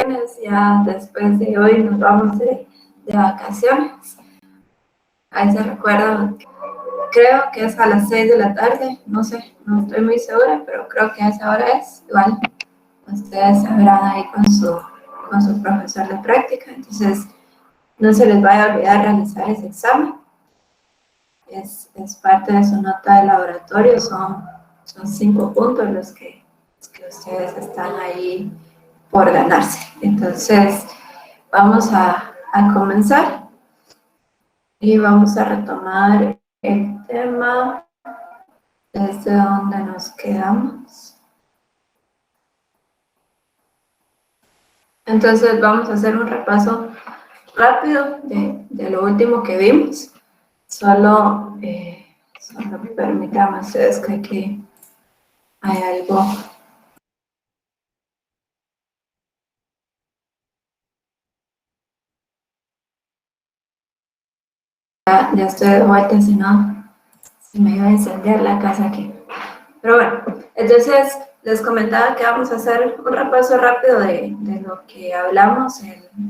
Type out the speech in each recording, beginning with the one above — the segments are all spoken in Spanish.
vacaciones, ya después de hoy nos vamos de vacaciones. Ahí se recuerda, creo que es a las 6 de la tarde, no sé, no estoy muy segura, pero creo que a esa hora es. Igual, ustedes sabrán ahí con su profesor de práctica, entonces no se les vaya a olvidar realizar ese examen. Es parte de su nota de laboratorio, son 5 puntos los que ustedes están ahí por ganarse. Entonces, vamos a comenzar y vamos a retomar el tema desde donde nos quedamos. Entonces, vamos a hacer un repaso rápido de lo último que vimos. Solo permítanme ustedes que aquí hay algo. Ya estoy de vuelta, si no, se me iba a incendiar la casa aquí. Pero bueno, entonces les comentaba que vamos a hacer un repaso rápido de lo que hablamos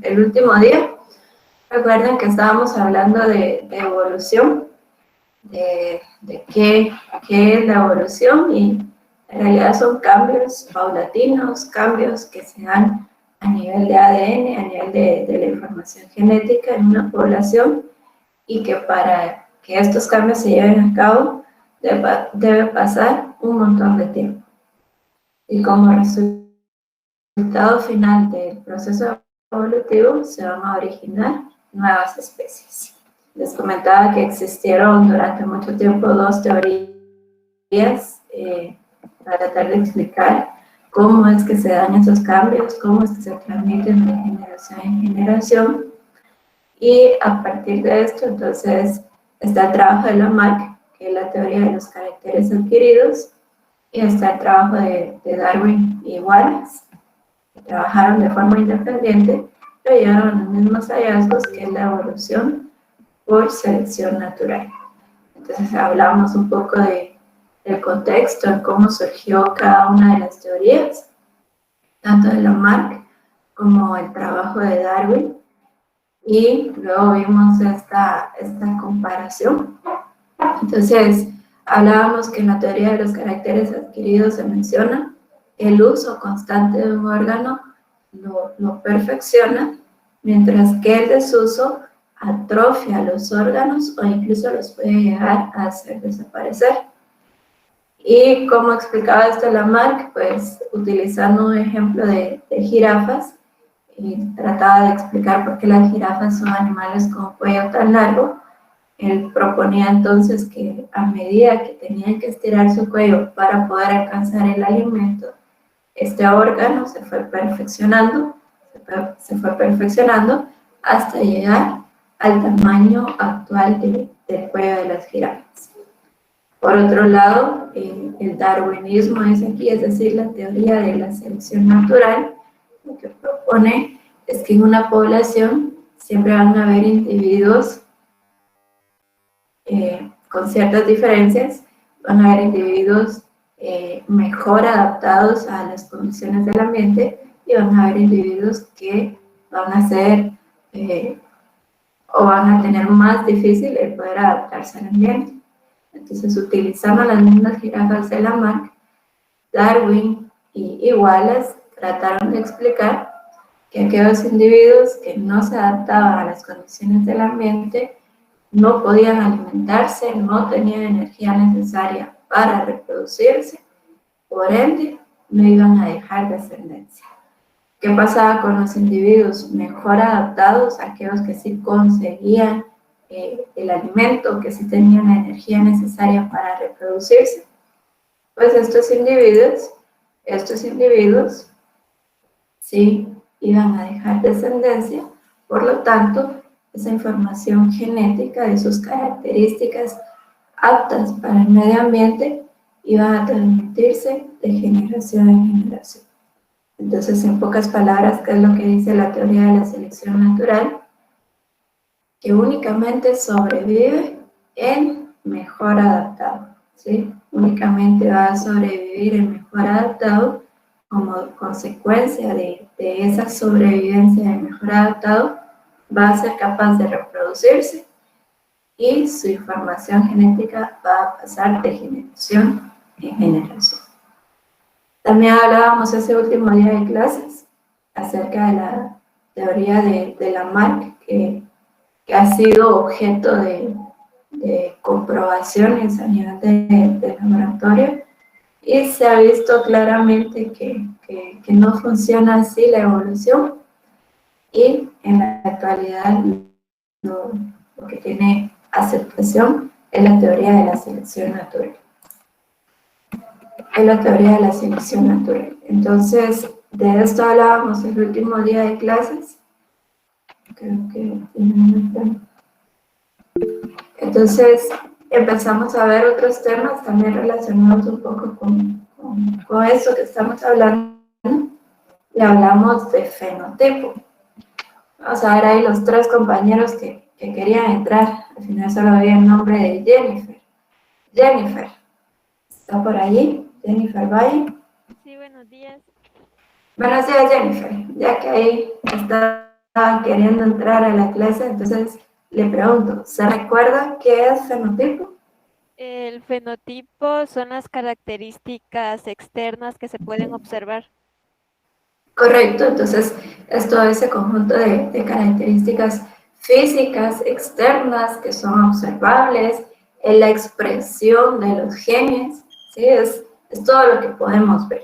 el último día. Recuerden que estábamos hablando de evolución, de qué es la evolución, y en realidad son cambios paulatinos, cambios que se dan a nivel de ADN, a nivel de la información genética en una población, y que para que estos cambios se lleven a cabo debe pasar un montón de tiempo. Y como resultado final del proceso evolutivo se van a originar nuevas especies. Les comentaba que existieron durante mucho tiempo 2 teorías para tratar de explicar cómo es que se dan esos cambios, cómo es que se transmiten de generación en generación. Y a partir de esto, entonces, está el trabajo de Lamarck, que es la teoría de los caracteres adquiridos, y está el trabajo de Darwin y Wallace, que trabajaron de forma independiente, pero llegaron a los mismos hallazgos, que es la evolución por selección natural. Entonces, hablamos un poco del contexto, en cómo surgió cada una de las teorías, tanto de Lamarck como el trabajo de Darwin. Y luego vimos esta comparación. Entonces, hablábamos que en la teoría de los caracteres adquiridos se menciona el uso constante de un órgano lo perfecciona, mientras que el desuso atrofia los órganos o incluso los puede llegar a hacer desaparecer. Y como explicaba esto Lamarck, pues utilizando un ejemplo de jirafas, y trataba de explicar por qué las jirafas son animales con cuello tan largo. Él proponía entonces que a medida que tenían que estirar su cuello para poder alcanzar el alimento, este órgano se fue perfeccionando hasta llegar al tamaño actual del cuello de las jirafas. Por otro lado, el darwinismo es aquí, es decir, la teoría de la selección natural. Lo que propone es que en una población siempre van a haber individuos con ciertas diferencias, van a haber individuos mejor adaptados a las condiciones del ambiente, y van a haber individuos que van a ser o van a tener más difícil el poder adaptarse al ambiente. Entonces, utilizando las mismas jirafas de Lamarck, Darwin y Wallace trataron de explicar que aquellos individuos que no se adaptaban a las condiciones del ambiente no podían alimentarse, no tenían energía necesaria para reproducirse, por ende no iban a dejar descendencia. ¿Qué pasaba con los individuos mejor adaptados, aquellos que sí conseguían el alimento, que sí tenían la energía necesaria para reproducirse? Pues estos individuos sí iban a dejar descendencia, por lo tanto, esa información genética de sus características aptas para el medio ambiente iban a transmitirse de generación en generación. Entonces, en pocas palabras, ¿qué es lo que dice la teoría de la selección natural? Que únicamente sobrevive el mejor adaptado, ¿sí? Únicamente va a sobrevivir el mejor adaptado como consecuencia de esa sobrevivencia del mejor adaptado va a ser capaz de reproducirse y su información genética va a pasar de generación en generación. También hablábamos ese último día de clases acerca de la teoría de Lamarck, que ha sido objeto de comprobaciones a nivel de laboratorio, y se ha visto claramente que no funciona así la evolución, y en la actualidad lo que tiene aceptación es la teoría de la selección natural. Es la teoría de la selección natural. Entonces, de esto hablábamos el último día de clases. Creo que entonces empezamos a ver otros temas también relacionados un poco con eso que estamos hablando, y hablamos de fenotipo. Vamos a ver ahí los tres compañeros que querían entrar. Al final solo había el nombre de Jennifer. Jennifer, ¿está por allí? Jennifer Valle. Sí, buenos días. Buenos días, Jennifer. Ya que ahí está queriendo entrar a la clase, entonces le pregunto, ¿se recuerda qué es fenotipo? El fenotipo son las características externas que se pueden observar. Correcto, entonces es todo ese conjunto de características físicas externas que son observables, en la expresión de los genes, ¿sí? Es todo lo que podemos ver.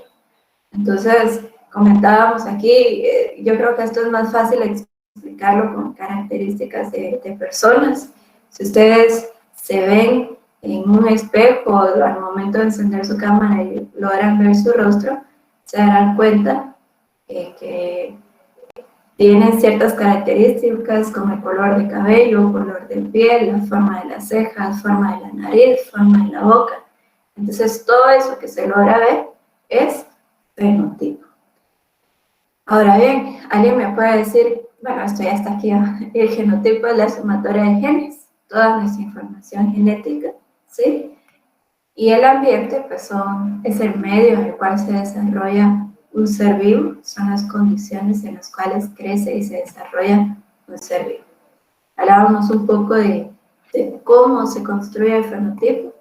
Entonces, comentábamos aquí, yo creo que esto es más fácil explicarlo con características de personas. Si ustedes se ven en un espejo al momento de encender su cámara y logran ver su rostro, se darán cuenta que tienen ciertas características como el color de cabello, color de piel, la forma de las cejas, forma de la nariz, forma de la boca. Entonces, todo eso que se logra ver es fenotipo. Ahora bien, alguien me puede decir, bueno, esto ya está aquí, el genotipo es la sumatoria de genes, toda nuestra información genética, ¿sí? Y el ambiente, pues es el medio en el cual se desarrolla un ser vivo, son las condiciones en las cuales crece y se desarrolla un ser vivo. Hablábamos un poco de cómo se construye el fenotipo,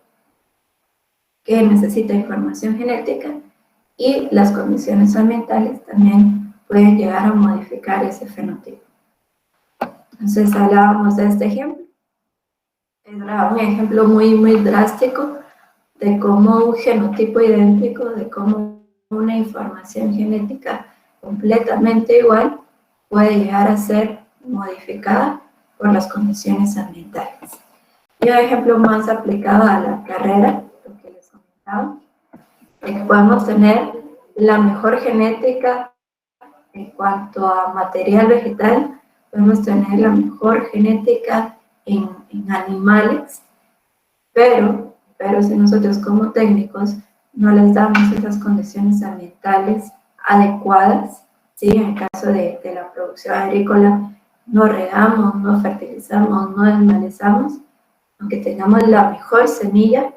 que necesita información genética, y las condiciones ambientales también pueden llegar a modificar ese fenotipo. Entonces hablábamos de este ejemplo. Era un ejemplo muy drástico de cómo un genotipo idéntico, de cómo una información genética completamente igual puede llegar a ser modificada por las condiciones ambientales. Y un ejemplo más aplicado a la carrera, lo que les comentaba, es que podemos tener la mejor genética en cuanto a material vegetal, podemos tener la mejor genética en animales, pero si nosotros como técnicos no les damos esas condiciones ambientales adecuadas, ¿sí? En el caso de la producción agrícola, no regamos, no fertilizamos, no desmalezamos, aunque tengamos la mejor semilla,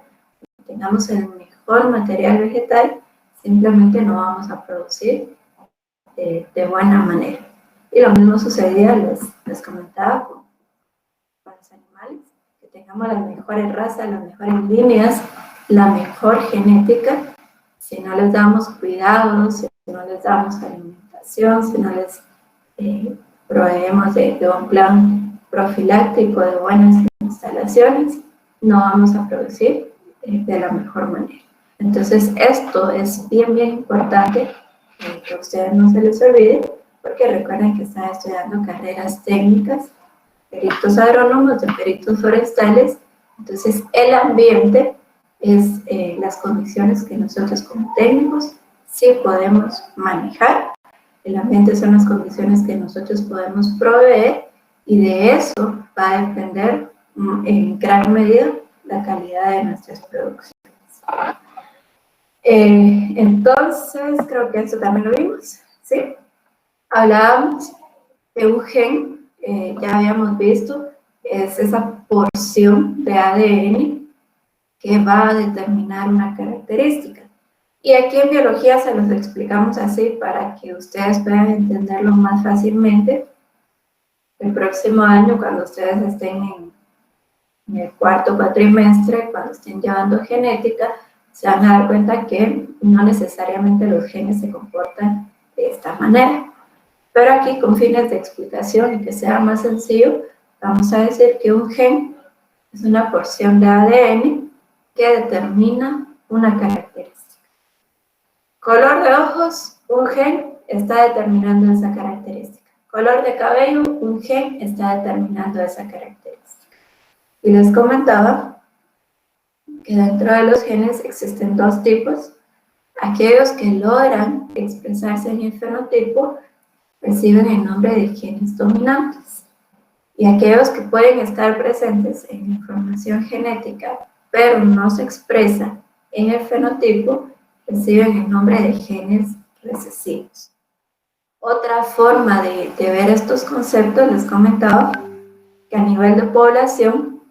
tengamos el mejor material vegetal, simplemente no vamos a producir de buena manera. Y lo mismo sucedía, les comentaba, con los animales, que tengamos las mejores razas, las mejores líneas, la mejor genética, si no les damos cuidados, si no les damos alimentación, si no les proveemos de un plan profiláctico de buenas instalaciones, no vamos a producir de la mejor manera. Entonces, esto es bien importante que a ustedes no se les olvide, porque recuerden que están estudiando carreras técnicas, peritos agrónomos, de peritos forestales. Entonces, el ambiente es las condiciones que nosotros como técnicos sí podemos manejar. El ambiente son las condiciones que nosotros podemos proveer, y de eso va a depender en gran medida la calidad de nuestras producciones. Entonces, creo que esto también lo vimos, ¿sí? Hablábamos de un gen, ya habíamos visto, es esa porción de ADN que va a determinar una característica. Y aquí en biología se los explicamos así para que ustedes puedan entenderlo más fácilmente. El próximo año, cuando ustedes estén en el cuarto cuatrimestre, cuando estén llevando genética, se van a dar cuenta que no necesariamente los genes se comportan de esta manera. Pero aquí, con fines de explicación y que sea más sencillo, vamos a decir que un gen es una porción de ADN que determina una característica. Color de ojos, un gen está determinando esa característica. Color de cabello, un gen está determinando esa característica. Y les comentaba que dentro de los genes existen dos tipos. Aquellos que logran expresarse en el fenotipo reciben el nombre de genes dominantes. Y aquellos que pueden estar presentes en la información genética, pero no se expresa en el fenotipo, reciben el nombre de genes recesivos. Otra forma de ver estos conceptos, les comentaba que a nivel de población,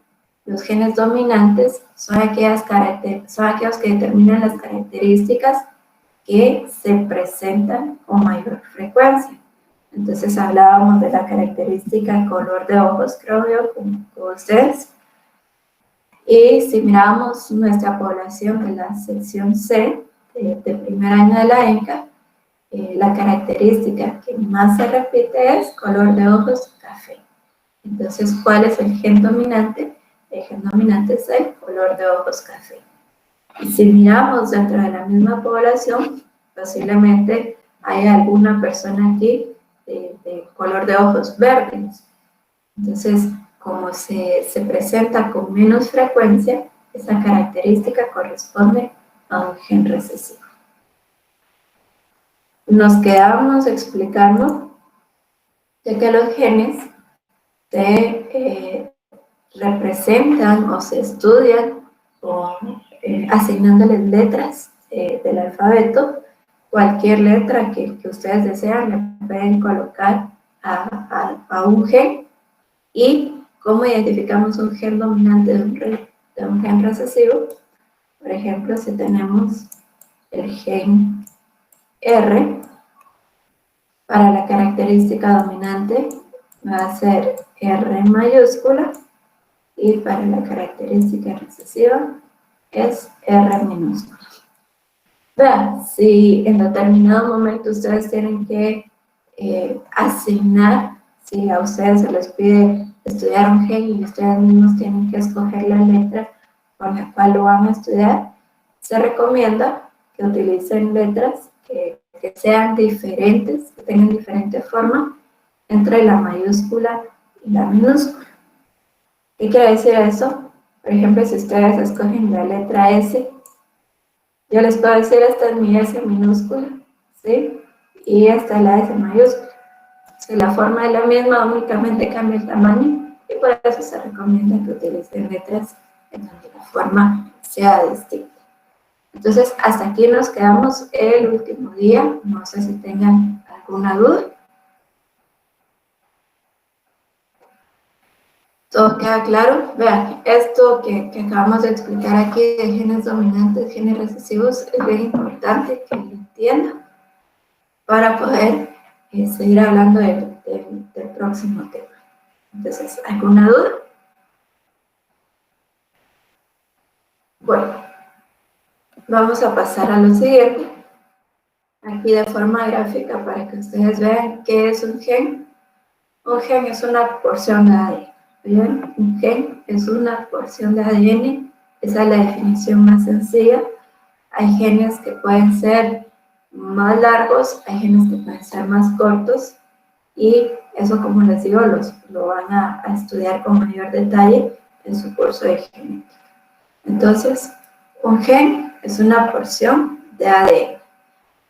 los genes dominantes son aquellos que determinan las características que se presentan con mayor frecuencia. Entonces hablábamos de la característica color de ojos, creo yo, con ustedes. Y si miramos nuestra población de la sección C, de primer año de la ENCA, la característica que más se repite es color de ojos café. Entonces, ¿cuál es el gen dominante? El gen dominante es el color de ojos café. Y si miramos dentro de la misma población, posiblemente haya alguna persona aquí de color de ojos verdes. Entonces, como se presenta con menos frecuencia, esa característica corresponde a un gen recesivo. Nos quedamos explicando de que los genes se representan o se estudian asignándoles letras del alfabeto. Cualquier letra que ustedes desean le pueden colocar a un gen. ¿Y cómo identificamos un gen dominante de un gen recesivo? Por ejemplo, si tenemos el gen R, para la característica dominante va a ser R mayúscula, y para la característica recesiva es R minúscula. Vean, si en determinado momento ustedes tienen que asignar, si a ustedes se les pide estudiar un gen y ustedes mismos tienen que escoger la letra con la cual lo van a estudiar, se recomienda que utilicen letras que sean diferentes, que tengan diferente forma entre la mayúscula y la minúscula. ¿Qué quiere decir eso? Por ejemplo, si ustedes escogen la letra S, yo les puedo decir, esta es mi S minúscula, ¿sí? Y esta es la S mayúscula. Si la forma es la misma, únicamente cambia el tamaño, y por eso se recomienda que utilicen letras en donde la forma sea distinta. Entonces, hasta aquí nos quedamos el último día. No sé si tengan alguna duda. ¿Todo queda claro? Vean, esto que acabamos de explicar aquí de genes dominantes, genes recesivos, es bien importante que lo entiendan para poder seguir hablando del próximo tema. Entonces, ¿alguna duda? Bueno, vamos a pasar a lo siguiente. Aquí de forma gráfica para que ustedes vean qué es un gen. Un gen es una porción de ADN. ¿Bien? Un gen es una porción de ADN. Esa es la definición más sencilla. Hay genes que pueden ser más largos, hay genes que pueden ser más cortos, y eso, como les digo, lo van a estudiar con mayor detalle en su curso de genética. Entonces, un gen es una porción de ADN.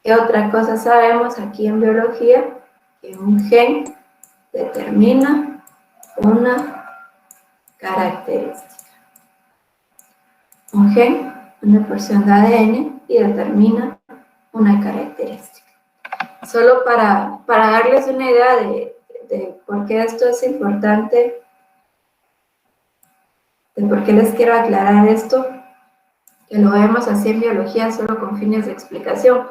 ¿Qué otra cosa sabemos aquí en biología? Que un gen determina una característica. Un gen, una porción de ADN, y determina una característica. Solo para darles una idea de por qué esto es importante, de por qué les quiero aclarar esto, que lo vemos así en biología solo con fines de explicación.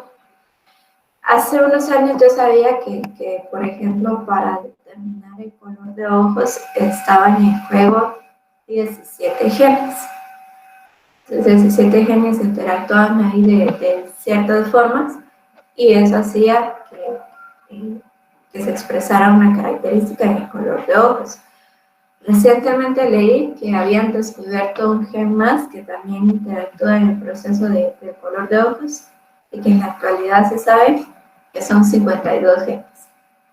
Hace unos años yo sabía que, por ejemplo, para determinar el color de ojos estaban en juego 17 genes. Entonces, 17 genes interactuaban ahí de ciertas formas y eso hacía que se expresara una característica en el color de ojos. Recientemente leí que habían descubierto un gen más que también interactúa en el proceso del color de ojos y que en la actualidad se sabe que son 52 genes,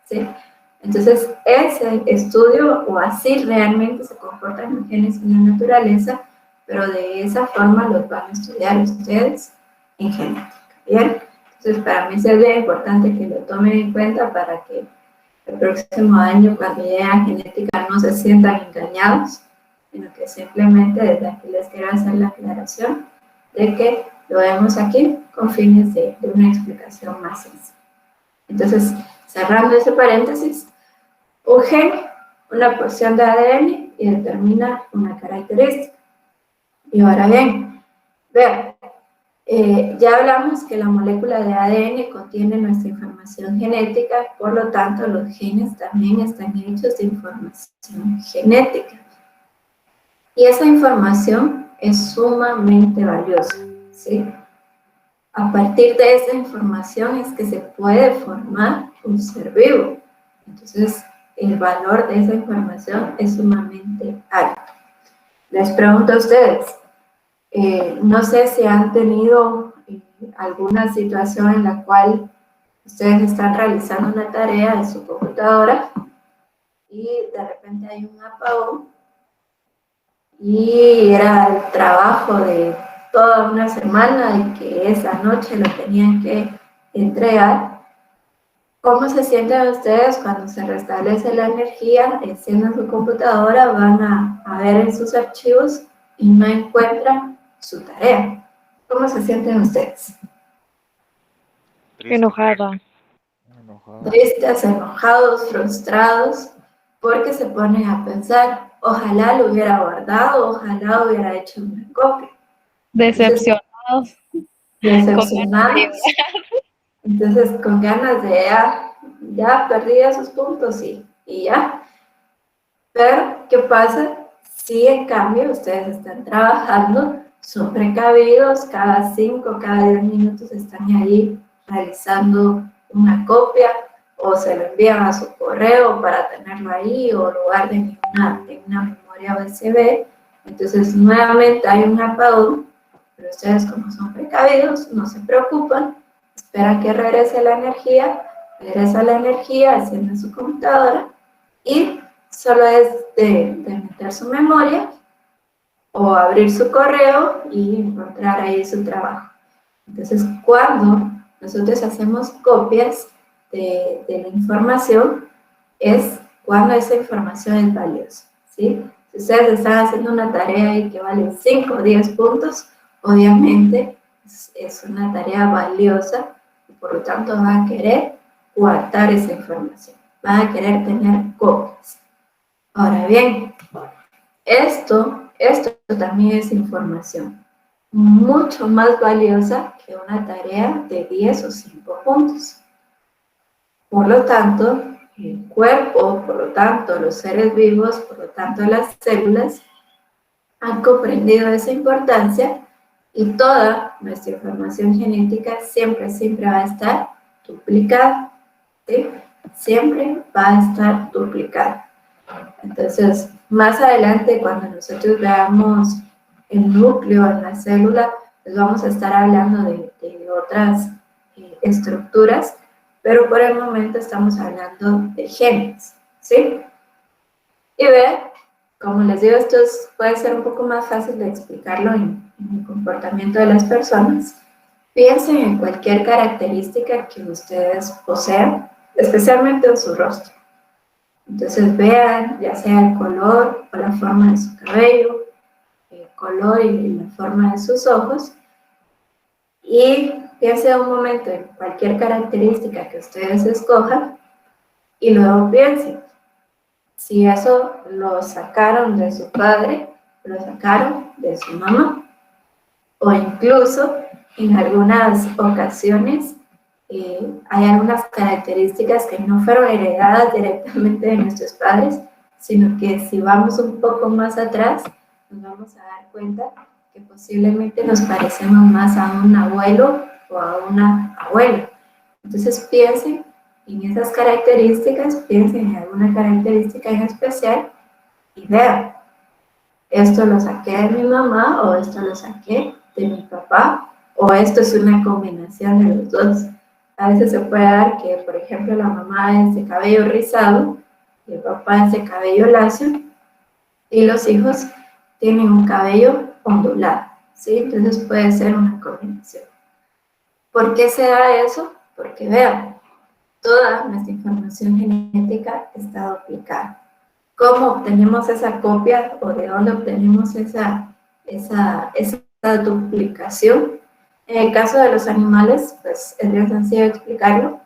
¿sí? Entonces, ese estudio, o así realmente se comportan los genes en la naturaleza, pero de esa forma los van a estudiar ustedes en genética, ¿bien? Entonces, para mí sería importante que lo tomen en cuenta para que el próximo año, cuando llegue a genética, no se sientan engañados, sino que simplemente desde aquí les quiero hacer la aclaración de que lo vemos aquí con fines de una explicación más sencilla. Entonces, cerrando ese paréntesis, un gen, una porción de ADN y determina una característica. Y ahora bien, vean, ya hablamos que la molécula de ADN contiene nuestra información genética, por lo tanto los genes también están hechos de información genética. Y esa información es sumamente valiosa, ¿sí? A partir de esa información es que se puede formar un ser vivo. Entonces, el valor de esa información es sumamente alto. Les pregunto a ustedes, no sé si han tenido alguna situación en la cual ustedes están realizando una tarea en su computadora y de repente hay un apagón y era el trabajo de toda una semana y que esa noche lo tenían que entregar. ¿Cómo se sienten ustedes cuando se restablece la energía, encienden su computadora, van a ver en sus archivos y no encuentran su tarea? ¿Cómo se sienten ustedes? Enojada. Tristes, enojados, frustrados, porque se ponen a pensar, ojalá lo hubiera guardado, ojalá hubiera hecho una copia. Decepcionados. Decepcionados. Entonces, con ganas de ya perdí esos puntos y ya. Pero, ¿qué pasa? Si en cambio ustedes están trabajando, son precavidos, cada 5, cada 10 minutos están ahí realizando una copia o se lo envían a su correo para tenerlo ahí o lo guarden en una memoria USB. Entonces, nuevamente hay un apagón, pero ustedes como son precavidos, no se preocupan, esperan que regresa la energía, encienden su computadora y solo es de meter su memoria o abrir su correo y encontrar ahí su trabajo. Entonces, cuando nosotros hacemos copias de la información, es cuando esa información es valiosa, ¿sí? Si ustedes están haciendo una tarea y que vale 5 o 10 puntos, obviamente es una tarea valiosa y por lo tanto van a querer guardar esa información, van a querer tener copias. Ahora bien, esto también es información mucho más valiosa que una tarea de 10 o 5 puntos. Por lo tanto, el cuerpo, por lo tanto, los seres vivos, por lo tanto, las células han comprendido esa importancia y toda nuestra información genética siempre va a estar duplicada, ¿sí? Siempre va a estar duplicada. Entonces, más adelante, cuando nosotros veamos el núcleo en la célula, pues vamos a estar hablando de otras estructuras, pero por el momento estamos hablando de genes, ¿sí? Y ver, como les digo, esto puede ser un poco más fácil de explicarlo en el comportamiento de las personas. Piensen en cualquier característica que ustedes posean, especialmente en su rostro. Entonces vean, ya sea el color o la forma de su cabello, el color y la forma de sus ojos, y piensen un momento en cualquier característica que ustedes escojan, y luego piensen, si eso lo sacaron de su padre, lo sacaron de su mamá, o incluso en algunas ocasiones hay algunas características que no fueron heredadas directamente de nuestros padres, sino que si vamos un poco más atrás, nos vamos a dar cuenta que posiblemente nos parecemos más a un abuelo o a una abuela. Entonces piensen en esas características, piensen en alguna característica en especial y vean, esto lo saqué de mi mamá o esto lo saqué de mi papá o esto es una combinación de los dos. A veces se puede dar que, por ejemplo, la mamá es de cabello rizado y el papá es de cabello lacio y los hijos tienen un cabello ondulado, ¿sí? Entonces puede ser una combinación. ¿Por qué se da eso? Porque vean, toda nuestra información genética está duplicada. ¿Cómo obtenemos esa copia o de dónde obtenemos esa duplicación? En el caso de los animales, pues es bien sencillo explicarlo.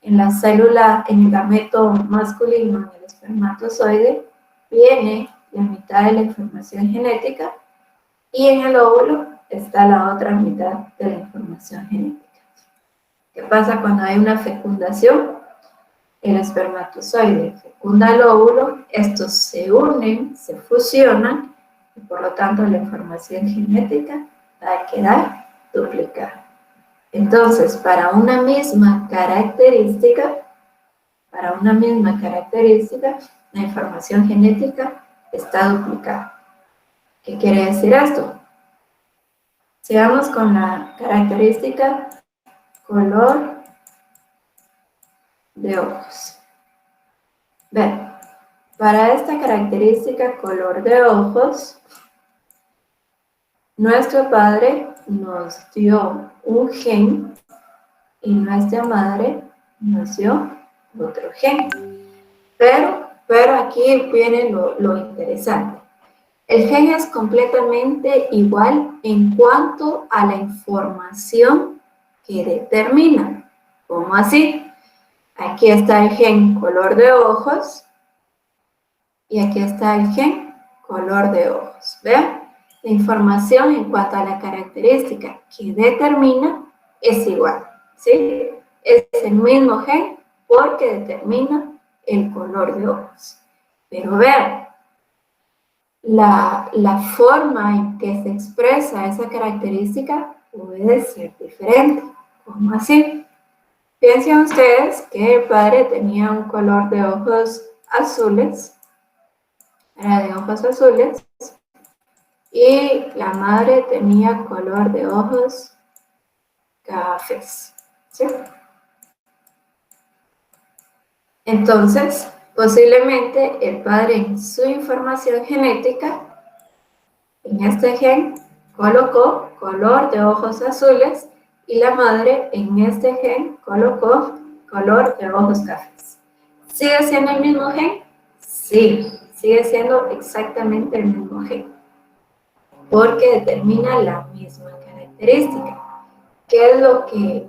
En la célula, en el gameto masculino, en el espermatozoide, viene la mitad de la información genética y en el óvulo está la otra mitad de la información genética. ¿Qué pasa cuando hay una fecundación? El espermatozoide fecunda el óvulo, estos se unen, se fusionan y por lo tanto la información genética va a quedar duplicada. Entonces, para una misma característica, la información genética está duplicada. ¿Qué quiere decir esto? Sigamos con la característica color de ojos. Ven, para esta característica color de ojos, nuestro padre nos dio un gen y nuestra madre nos dio otro gen. Pero aquí viene lo interesante. El gen es completamente igual en cuanto a la información que determina. ¿Cómo así? Aquí está el gen color de ojos y aquí está el gen color de ojos. ¿Vean? La información en cuanto a la característica que determina es igual, ¿sí? Es el mismo gen porque determina el color de ojos. Pero vean, la forma en que se expresa esa característica puede ser diferente. ¿Cómo así? Piensen ustedes que el padre tenía un color de ojos azules, era de ojos azules, y la madre tenía color de ojos cafés, ¿sí? Entonces, posiblemente el padre en su información genética, en este gen, colocó color de ojos azules y la madre en este gen colocó color de ojos cafés. ¿Sigue siendo el mismo gen? Sí, sigue siendo exactamente el mismo gen, porque determina la misma característica. ¿Qué es lo que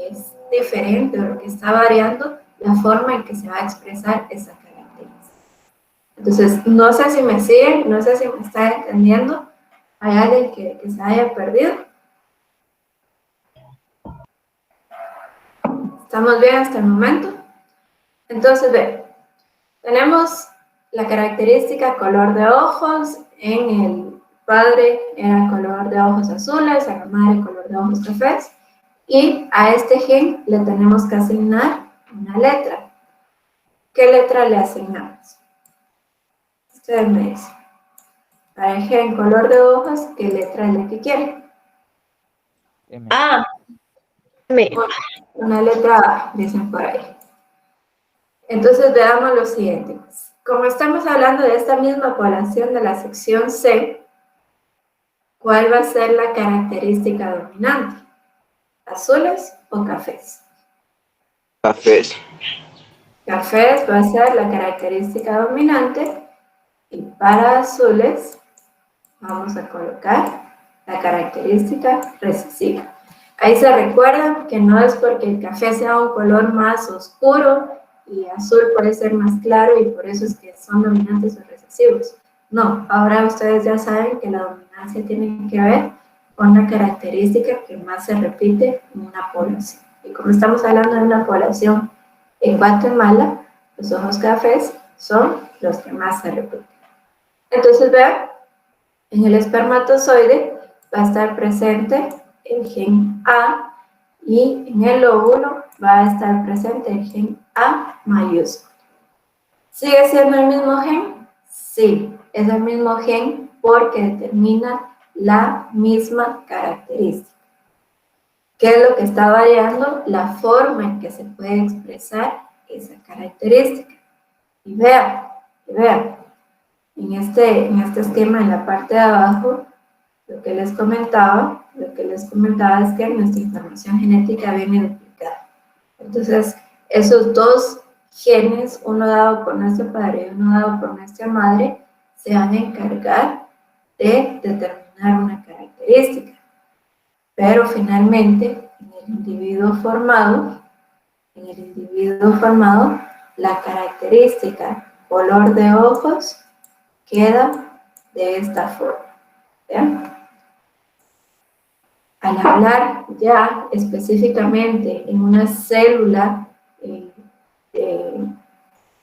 es diferente o lo que está variando? La forma en que se va a expresar esa característica. Entonces, no sé si me siguen, no sé si me está entendiendo. ¿Hay alguien que se haya perdido? ¿Estamos bien hasta el momento? Entonces, ve, tenemos la característica color de ojos. En el padre era color de ojos azules, a la madre color de ojos cafés. Y a este gen le tenemos que asignar una letra. ¿Qué letra le asignamos? Ustedes me dicen. Para el gen color de ojos, ¿qué letra es la que quieren? M. M. Una letra A, dicen por ahí. Entonces veamos lo siguiente. Como estamos hablando de esta misma población de la sección C, ¿cuál va a ser la característica dominante? ¿Azules o cafés? Cafés. Cafés va a ser la característica dominante y para azules vamos a colocar la característica recesiva. Ahí se recuerda que no es porque el café sea un color más oscuro y azul puede ser más claro y por eso es que son dominantes o recesivos. No, ahora ustedes ya saben que la dominancia tiene que ver una característica que más se repite en una población. Y como estamos hablando de una población en Guatemala, los ojos cafés son los que más se repiten. Entonces, vean, en el espermatozoide va a estar presente el gen A y en el óvulo va a estar presente el gen A mayúsculo. ¿Sigue siendo el mismo gen? Sí, es el mismo gen porque determina la misma característica. ¿Qué es lo que está variando? La forma en que se puede expresar esa característica. Y vean, en este esquema en la parte de abajo, lo que les comentaba es que nuestra información genética viene duplicada. Entonces, esos dos genes, uno dado por nuestro padre y uno dado por nuestra madre, se van a encargar de determinar una característica. Pero finalmente, en el individuo formado, la característica color de ojos queda de esta forma. ¿Vean? Al hablar ya específicamente en una célula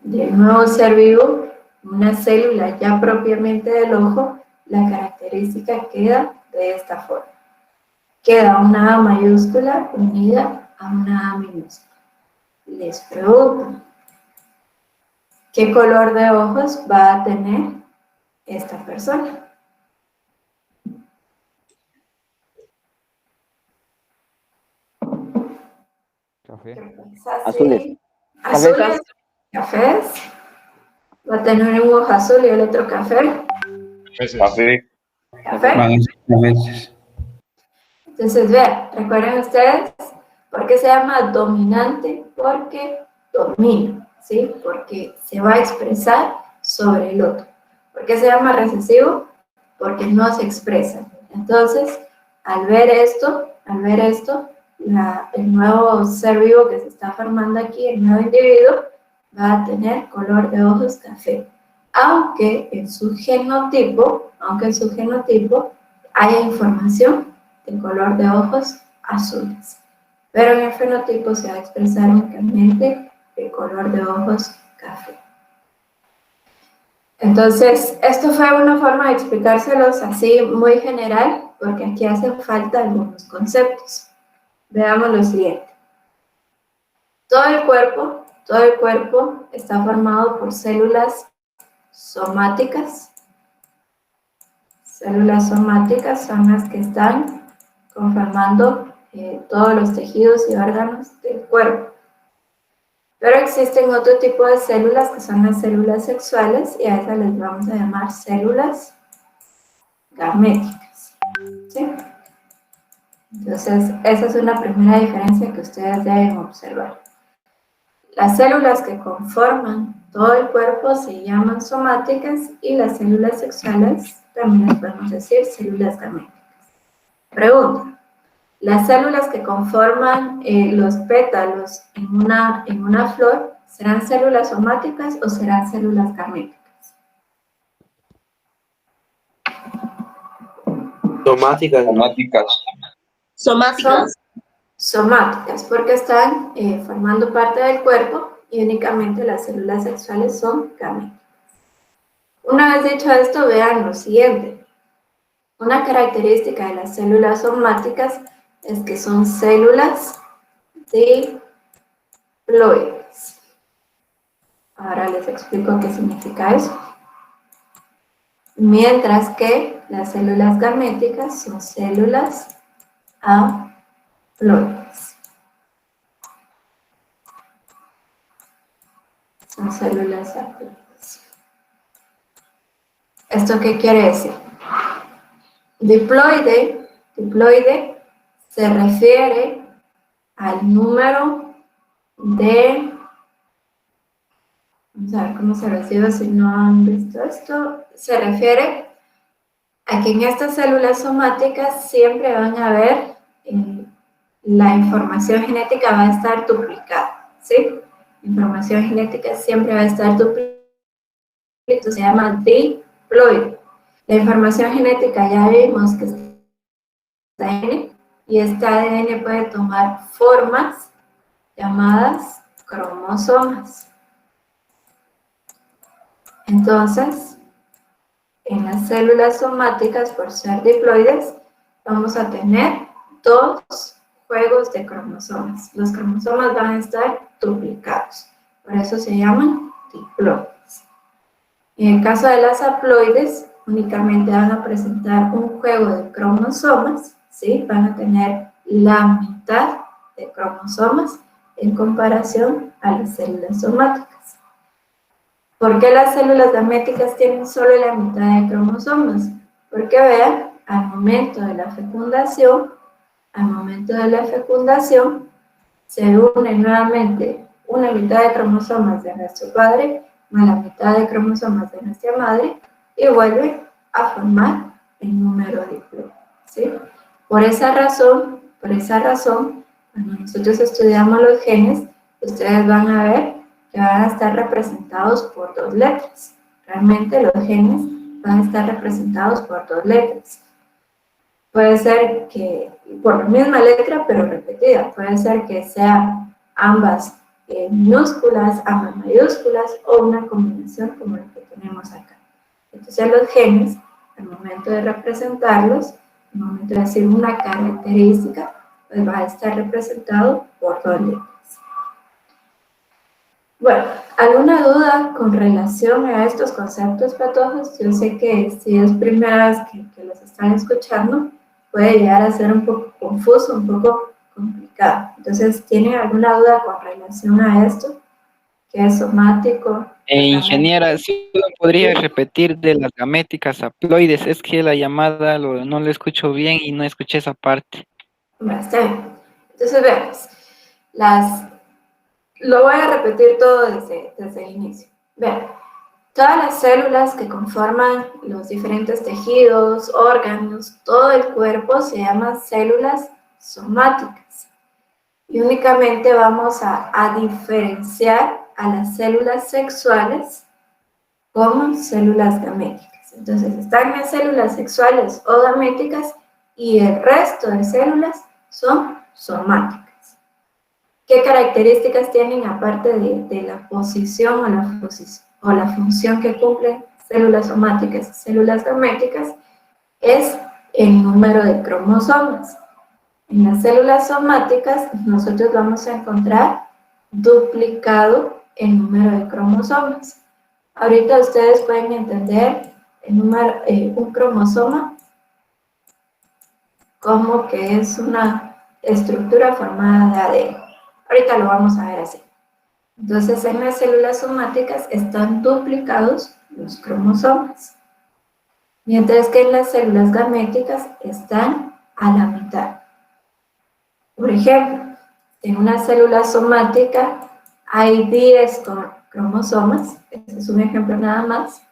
del nuevo ser vivo, una célula ya propiamente del ojo, la característica queda de esta forma. Queda una A mayúscula unida a una A minúscula. Les pregunto, ¿qué color de ojos va a tener esta persona? Café. Azules. Azules. Cafés. Va a tener un ojo azul y el otro café. Café. Café. A veces. Entonces, vean, recuerden ustedes, ¿por qué se llama dominante? Porque domina, ¿sí? Porque se va a expresar sobre el otro. ¿Por qué se llama recesivo? Porque no se expresa. Entonces, al ver esto, el nuevo ser vivo que se está formando aquí, el nuevo individuo, va a tener color de ojos café. Aunque en su genotipo haya información de color de ojos azules. Pero en el fenotipo se va a expresar únicamente el color de ojos café. Entonces, esto fue una forma de explicárselos así muy general, porque aquí hacen falta algunos conceptos. Veamos lo siguiente. Todo el cuerpo está formado por células somáticas. Células somáticas son las que están conformando todos los tejidos y órganos del cuerpo. Pero existen otro tipo de células que son las células sexuales y a esas les vamos a llamar células gaméticas. ¿Sí? Entonces, esa es una primera diferencia que ustedes deben observar. Las células que conforman todo el cuerpo se llaman somáticas y las células sexuales también les podemos decir células gaméticas. Pregunta. Las células que conforman los pétalos en una flor, ¿serán células somáticas o serán células gaméticas? Somáticas. Somáticas, porque están formando parte del cuerpo y únicamente las células sexuales son gaméticas. Una vez dicho esto, vean lo siguiente. Una característica de las células somáticas es que son células diploides. Ahora les explico qué significa eso. Mientras que las células gaméticas son células haploides. Son células haploides. ¿Esto qué quiere decir? Diploide se refiere al número de, vamos a ver cómo se recibe si no han visto esto, se refiere a que en estas células somáticas siempre van a haber, la información genética va a estar duplicada, ¿sí? La información genética siempre va a estar duplicada, esto se llama diploide. La información genética ya vimos que ADN, y este ADN puede tomar formas llamadas cromosomas. Entonces, en las células somáticas, por ser diploides, vamos a tener dos juegos de cromosomas. Los cromosomas van a estar duplicados, por eso se llaman diploides. En el caso de las haploides, únicamente van a presentar un juego de cromosomas, ¿sí? Van a tener la mitad de cromosomas en comparación a las células somáticas. ¿Por qué las células gaméticas tienen solo la mitad de cromosomas? Porque vean, al momento de la fecundación, se une nuevamente una mitad de cromosomas de nuestro padre más la mitad de cromosomas de nuestra madre y vuelve a formar el número diploide, ¿sí? Por esa razón, cuando nosotros estudiamos los genes, ustedes van a ver que van a estar representados por dos letras. Realmente los genes van a estar representados por dos letras. Puede ser que, por la misma letra, pero repetida, puede ser que sean ambas minúsculas, ambas mayúsculas, o una combinación como la que tenemos acá. Entonces los genes, al momento de representarlos, al momento de decir una característica, pues va a estar representado por dos letras. Bueno, ¿alguna duda con relación a estos conceptos, patojos? Yo sé que si es primera vez que los están escuchando, puede llegar a ser un poco confuso, un poco complicado. Entonces, ¿tienen alguna duda con relación a esto? ¿Qué es somático? Ingeniera, ¿sí lo podría repetir de las gaméticas haploides? Es que la llamada no lo escucho bien y no escuché esa parte. Bueno, está bien. Entonces, veamos. Lo voy a repetir todo desde el inicio. Vean, todas las células que conforman los diferentes tejidos, órganos, todo el cuerpo se llaman células somáticas. Y únicamente vamos a diferenciar a las células sexuales como células gaméticas. Entonces, están las células sexuales o gaméticas y el resto de células son somáticas. ¿Qué características tienen aparte de la posición o la función que cumplen células somáticas y células gaméticas? Es el número de cromosomas. En las células somáticas nosotros vamos a encontrar duplicado el número de cromosomas. Ahorita ustedes pueden entender un cromosoma como que es una estructura formada de ADN. Ahorita lo vamos a ver así. Entonces, en las células somáticas están duplicados los cromosomas, mientras que en las células gaméticas están a la mitad. Por ejemplo, en una célula somática hay 10 cromosomas, este es un ejemplo nada más.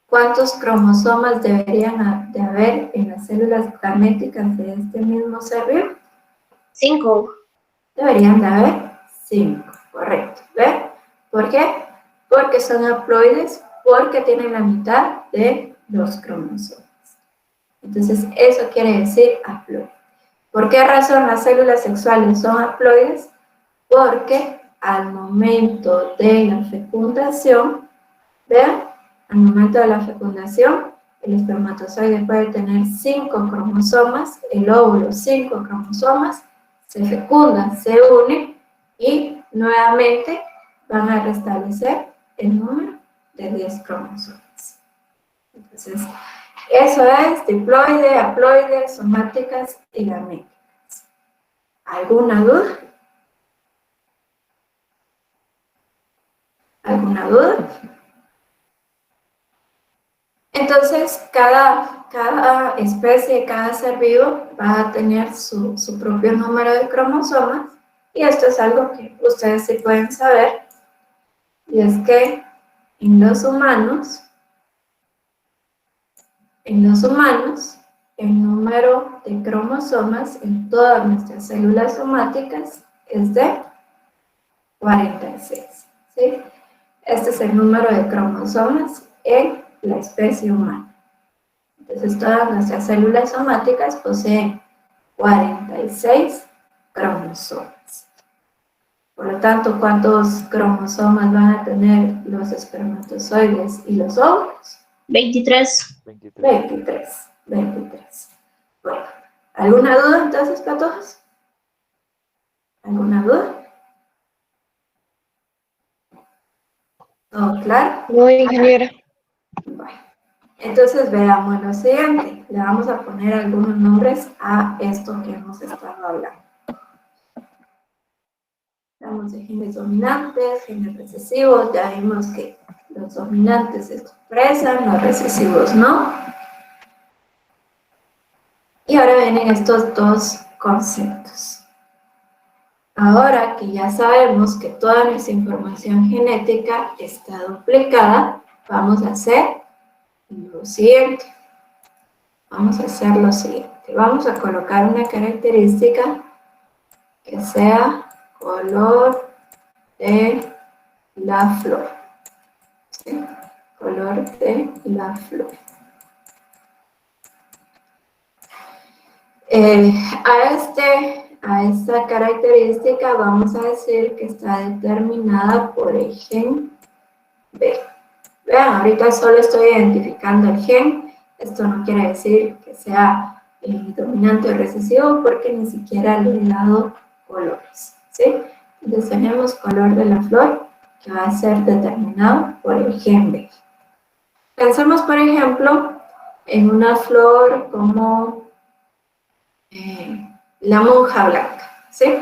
¿Cuántos cromosomas deberían de haber en las células gaméticas de este mismo ser vivo? 5. Deberían de haber 5, correcto. ¿Ven? ¿Por qué? Porque son haploides, porque tienen la mitad de los cromosomas. Entonces, eso quiere decir haploide. ¿Por qué razón las células sexuales son haploides? Porque al momento de la fecundación, vean, al momento de la fecundación, el espermatozoide puede tener 5 cromosomas, el óvulo 5 cromosomas, se fecunda, se une y nuevamente van a restablecer el número de 10 cromosomas. Entonces, eso es diploide, haploide, somáticas y gaméticas. ¿Alguna duda? ¿Alguna duda? Entonces, cada especie, cada ser vivo va a tener su propio número de cromosomas y esto es algo que ustedes sí pueden saber, y es que en los humanos, el número de cromosomas en todas nuestras células somáticas es de 46, ¿sí? Este es el número de cromosomas en la especie humana. Entonces, todas nuestras células somáticas poseen 46 cromosomas. Por lo tanto, ¿cuántos cromosomas van a tener los espermatozoides y los óvulos? 23. 23. Bueno, ¿alguna duda entonces para todos? ¿Alguna duda? ¿Todo claro? No, ingeniera. Bueno, entonces veamos lo siguiente. Le vamos a poner algunos nombres a esto que hemos estado hablando. Hablamos de genes dominantes, genes recesivos. Ya vimos que los dominantes se expresan, los recesivos no. Y ahora vienen estos dos conceptos. Ahora que ya sabemos que toda nuestra información genética está duplicada, vamos a hacer lo siguiente. Vamos a colocar una característica que sea color de la flor. ¿Sí? Color de la flor. A esta característica vamos a decir que está determinada por el gen B. Vean, ahorita solo estoy identificando el gen. Esto no quiere decir que sea dominante o recesivo porque ni siquiera le he dado colores. ¿Sí? Entonces tenemos color de la flor que va a ser determinado por el gen B. Pensemos, por ejemplo, en una flor como la monja blanca, ¿sí?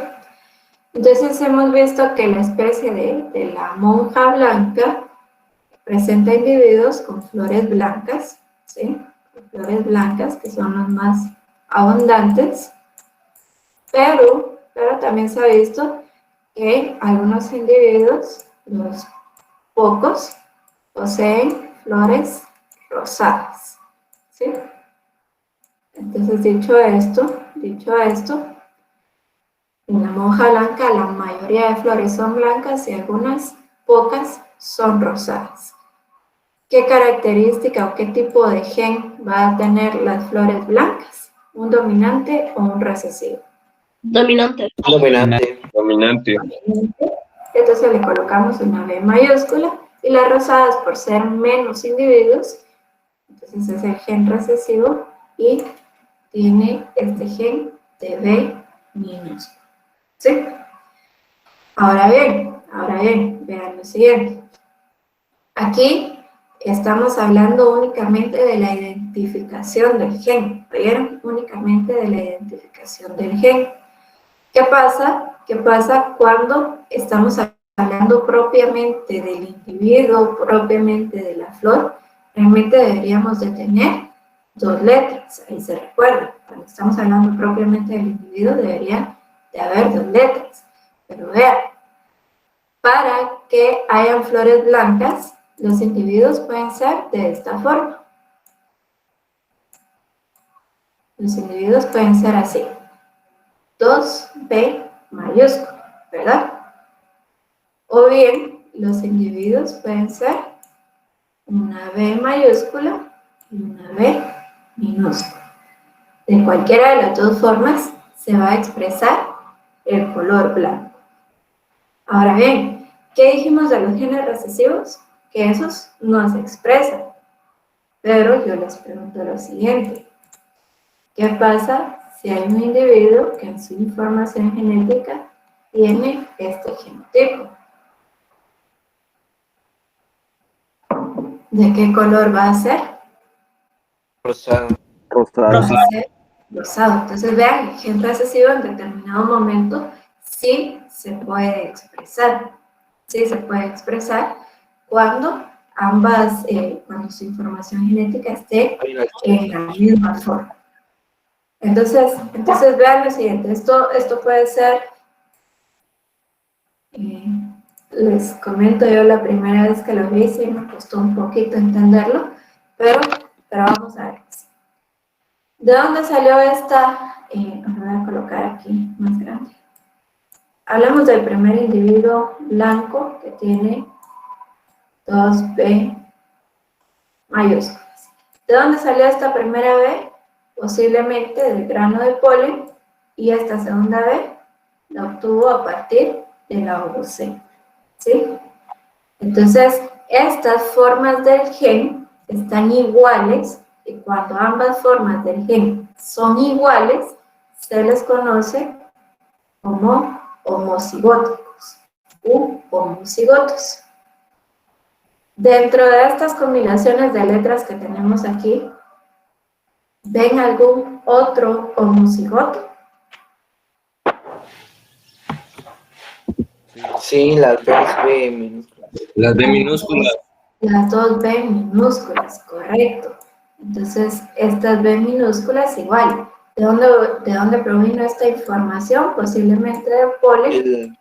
Entonces hemos visto que la especie de la monja blanca presenta individuos con flores blancas, ¿sí? Flores blancas que son los más abundantes, pero también se ha visto que algunos individuos, los pocos, poseen flores rosadas, ¿sí? Entonces, dicho esto, en la monja blanca la mayoría de flores son blancas y algunas pocas son rosadas. ¿Qué característica o qué tipo de gen va a tener las flores blancas? ¿Un dominante o un recesivo? Dominante. Entonces le colocamos una B mayúscula y las rosadas, por ser menos individuos, entonces es el gen recesivo y tiene este gen de B minúscula. ¿Sí? Ahora bien, vean lo siguiente. Aquí estamos hablando únicamente de la identificación del gen. ¿Oyeron? Únicamente de la identificación del gen. ¿Qué pasa? ¿Qué pasa cuando estamos hablando propiamente del individuo, propiamente de la flor? Realmente deberíamos de tener dos letras. Ahí se recuerda. Cuando estamos hablando propiamente del individuo, debería de haber dos letras. Pero vean, para que hayan flores blancas, los individuos pueden ser de esta forma. Los individuos pueden ser así. 2B mayúscula, ¿verdad? O bien, los individuos pueden ser una B mayúscula y una B minúscula. De cualquiera de las dos formas se va a expresar el color blanco. Ahora bien, ¿qué dijimos de los genes recesivos? Que esos no se expresan. Pero yo les pregunto lo siguiente. ¿Qué pasa si hay un individuo que en su información genética tiene este genotipo? ¿De qué color va a ser? Rosado. Va a ser rosado. Entonces vean, el gen recesivo en determinado momento sí se puede expresar. Sí se puede expresar cuando cuando su información genética esté en la misma forma. Entonces vean lo siguiente, esto puede ser, les comento yo la primera vez que lo hice y me costó un poquito entenderlo, pero vamos a ver. ¿De dónde salió esta? Lo voy a colocar aquí más grande. Hablamos del primer individuo blanco que tiene 2B mayúsculas. ¿De dónde salió esta primera B? Posiblemente del grano de polen y esta segunda B la obtuvo a partir de la OC, ¿sí? Entonces, estas formas del gen están iguales y cuando ambas formas del gen son iguales, se les conoce como homocigóticos u homocigotos. Dentro de estas combinaciones de letras que tenemos aquí, ¿ven algún otro homocigoto? Sí, las dos B minúsculas. Las B minúsculas. Las dos B minúsculas, correcto. Entonces, estas B minúsculas igual. ¿De dónde provino esta información? Posiblemente de polen.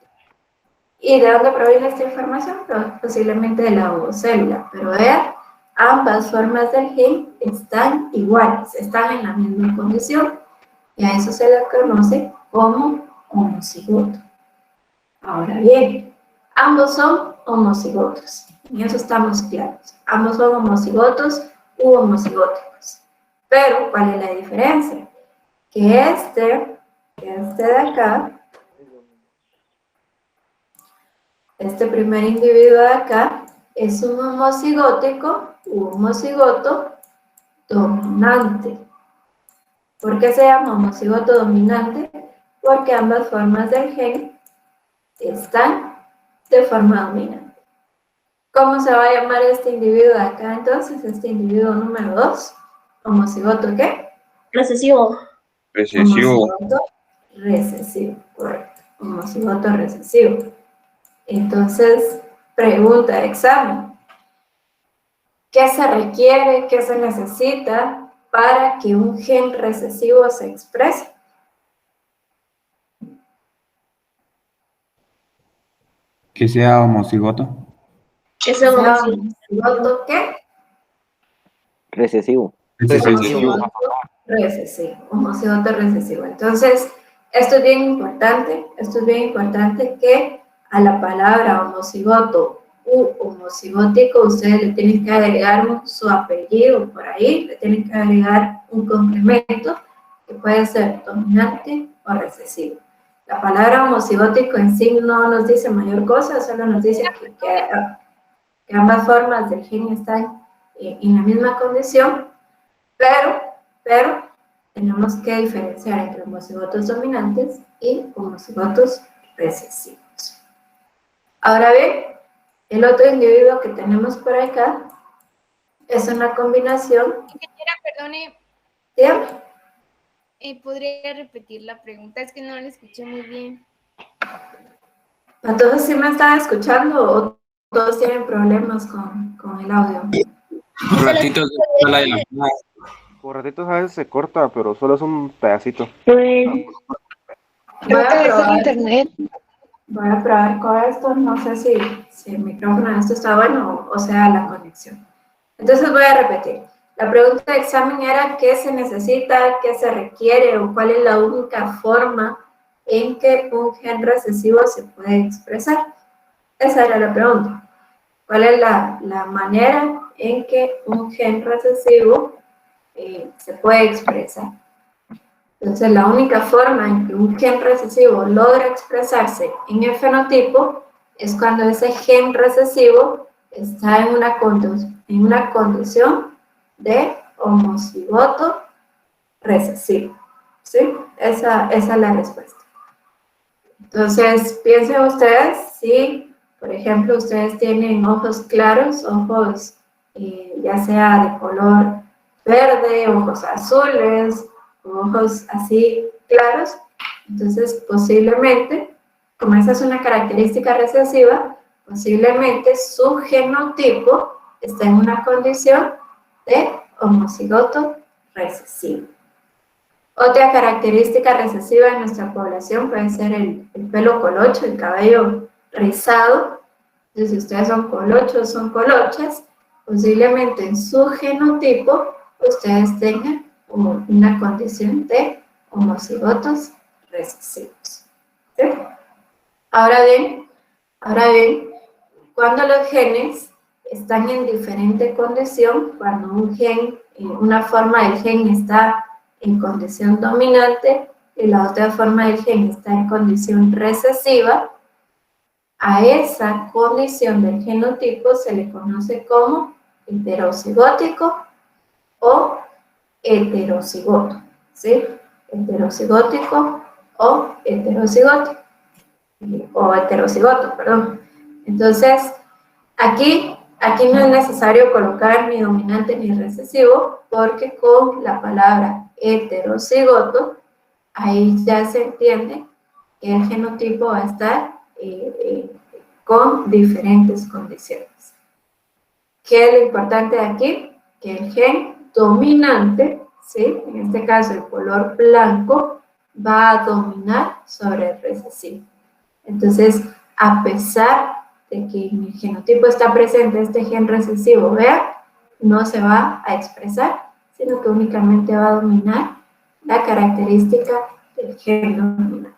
¿Y de dónde proviene esta información? Posiblemente de la ovocélula. Pero vean, ambas formas del gen están iguales, están en la misma condición. Y a eso se le conoce como homocigoto. Ahora bien, ambos son homocigotos. En eso estamos claros. Ambos son homocigotos u homocigóticos. Pero, ¿cuál es la diferencia? Que este de acá, este primer individuo de acá, es un homocigótico u homocigoto dominante. ¿Por qué se llama homocigoto dominante? Porque ambas formas del gen están de forma dominante. ¿Cómo se va a llamar este individuo de acá entonces? Este individuo número 2, homocigoto ¿qué? Recesivo. Recesivo. Homocigoto recesivo, correcto. Homocigoto recesivo. Entonces, pregunta de examen. ¿Qué se requiere, qué se necesita para que un gen recesivo se exprese? Que sea homocigoto. Que sea ¿Homocigoto qué? Recesivo. Homocigoto recesivo. Homocigoto recesivo. Entonces, esto es bien importante que a la palabra homocigoto u homocigótico ustedes le tienen que agregar su apellido por ahí, le tienen que agregar un complemento que puede ser dominante o recesivo. La palabra homocigótico en sí no nos dice mayor cosa, solo nos dice que ambas formas del gen están en la misma condición, pero tenemos que diferenciar entre homocigotos dominantes y homocigotos recesivos. Ahora bien, el otro individuo que tenemos por acá es una combinación. Ingeniera, perdone, ¿Sí? ¿podría repetir la pregunta? Es que no la escuché muy bien. ¿Entonces sí me están escuchando o todos tienen problemas con el audio? Un ratito de la llamada. Por ratitos a veces se corta, pero solo es un pedacito. Voy Creo que a es probar. internet. Voy a probar con esto, no sé si el micrófono de esto está bueno o sea la conexión. Entonces voy a repetir. La pregunta de examen era qué se necesita, qué se requiere o cuál es la única forma en que un gen recesivo se puede expresar. Esa era la pregunta. ¿Cuál es la manera en que un gen recesivo se puede expresar? Entonces, la única forma en que un gen recesivo logra expresarse en el fenotipo es cuando ese gen recesivo está en una condición de homocigoto recesivo. ¿Sí? Esa es la respuesta. Entonces, piensen ustedes si, por ejemplo, ustedes tienen ojos claros, ojos ya sea de color verde, ojos azules, ojos así claros, entonces posiblemente, como esa es una característica recesiva, posiblemente su genotipo está en una condición de homocigoto recesivo. Otra característica recesiva en nuestra población puede ser el pelo colocho, el cabello rizado. Entonces, si ustedes son colochos, son colochas, posiblemente en su genotipo ustedes tengan una condición de homocigotos recesivos. ¿Sí? Ahora bien, cuando los genes están en diferente condición, cuando un gen, una forma del gen está en condición dominante y la otra forma del gen está en condición recesiva, a esa condición del genotipo se le conoce como heterocigótico o heterocigoto, ¿sí? Heterocigótico o heterocigótico, o heterocigoto, perdón. Entonces, aquí no es necesario colocar ni dominante ni recesivo, porque con la palabra heterocigoto, ahí ya se entiende que el genotipo va a estar con diferentes condiciones. ¿Qué es lo importante de aquí? Que el gen dominante, ¿sí? En este caso el color blanco, va a dominar sobre el recesivo. Entonces, a pesar de que en el genotipo está presente este gen recesivo, vean, no se va a expresar, sino que únicamente va a dominar la característica del gen dominante.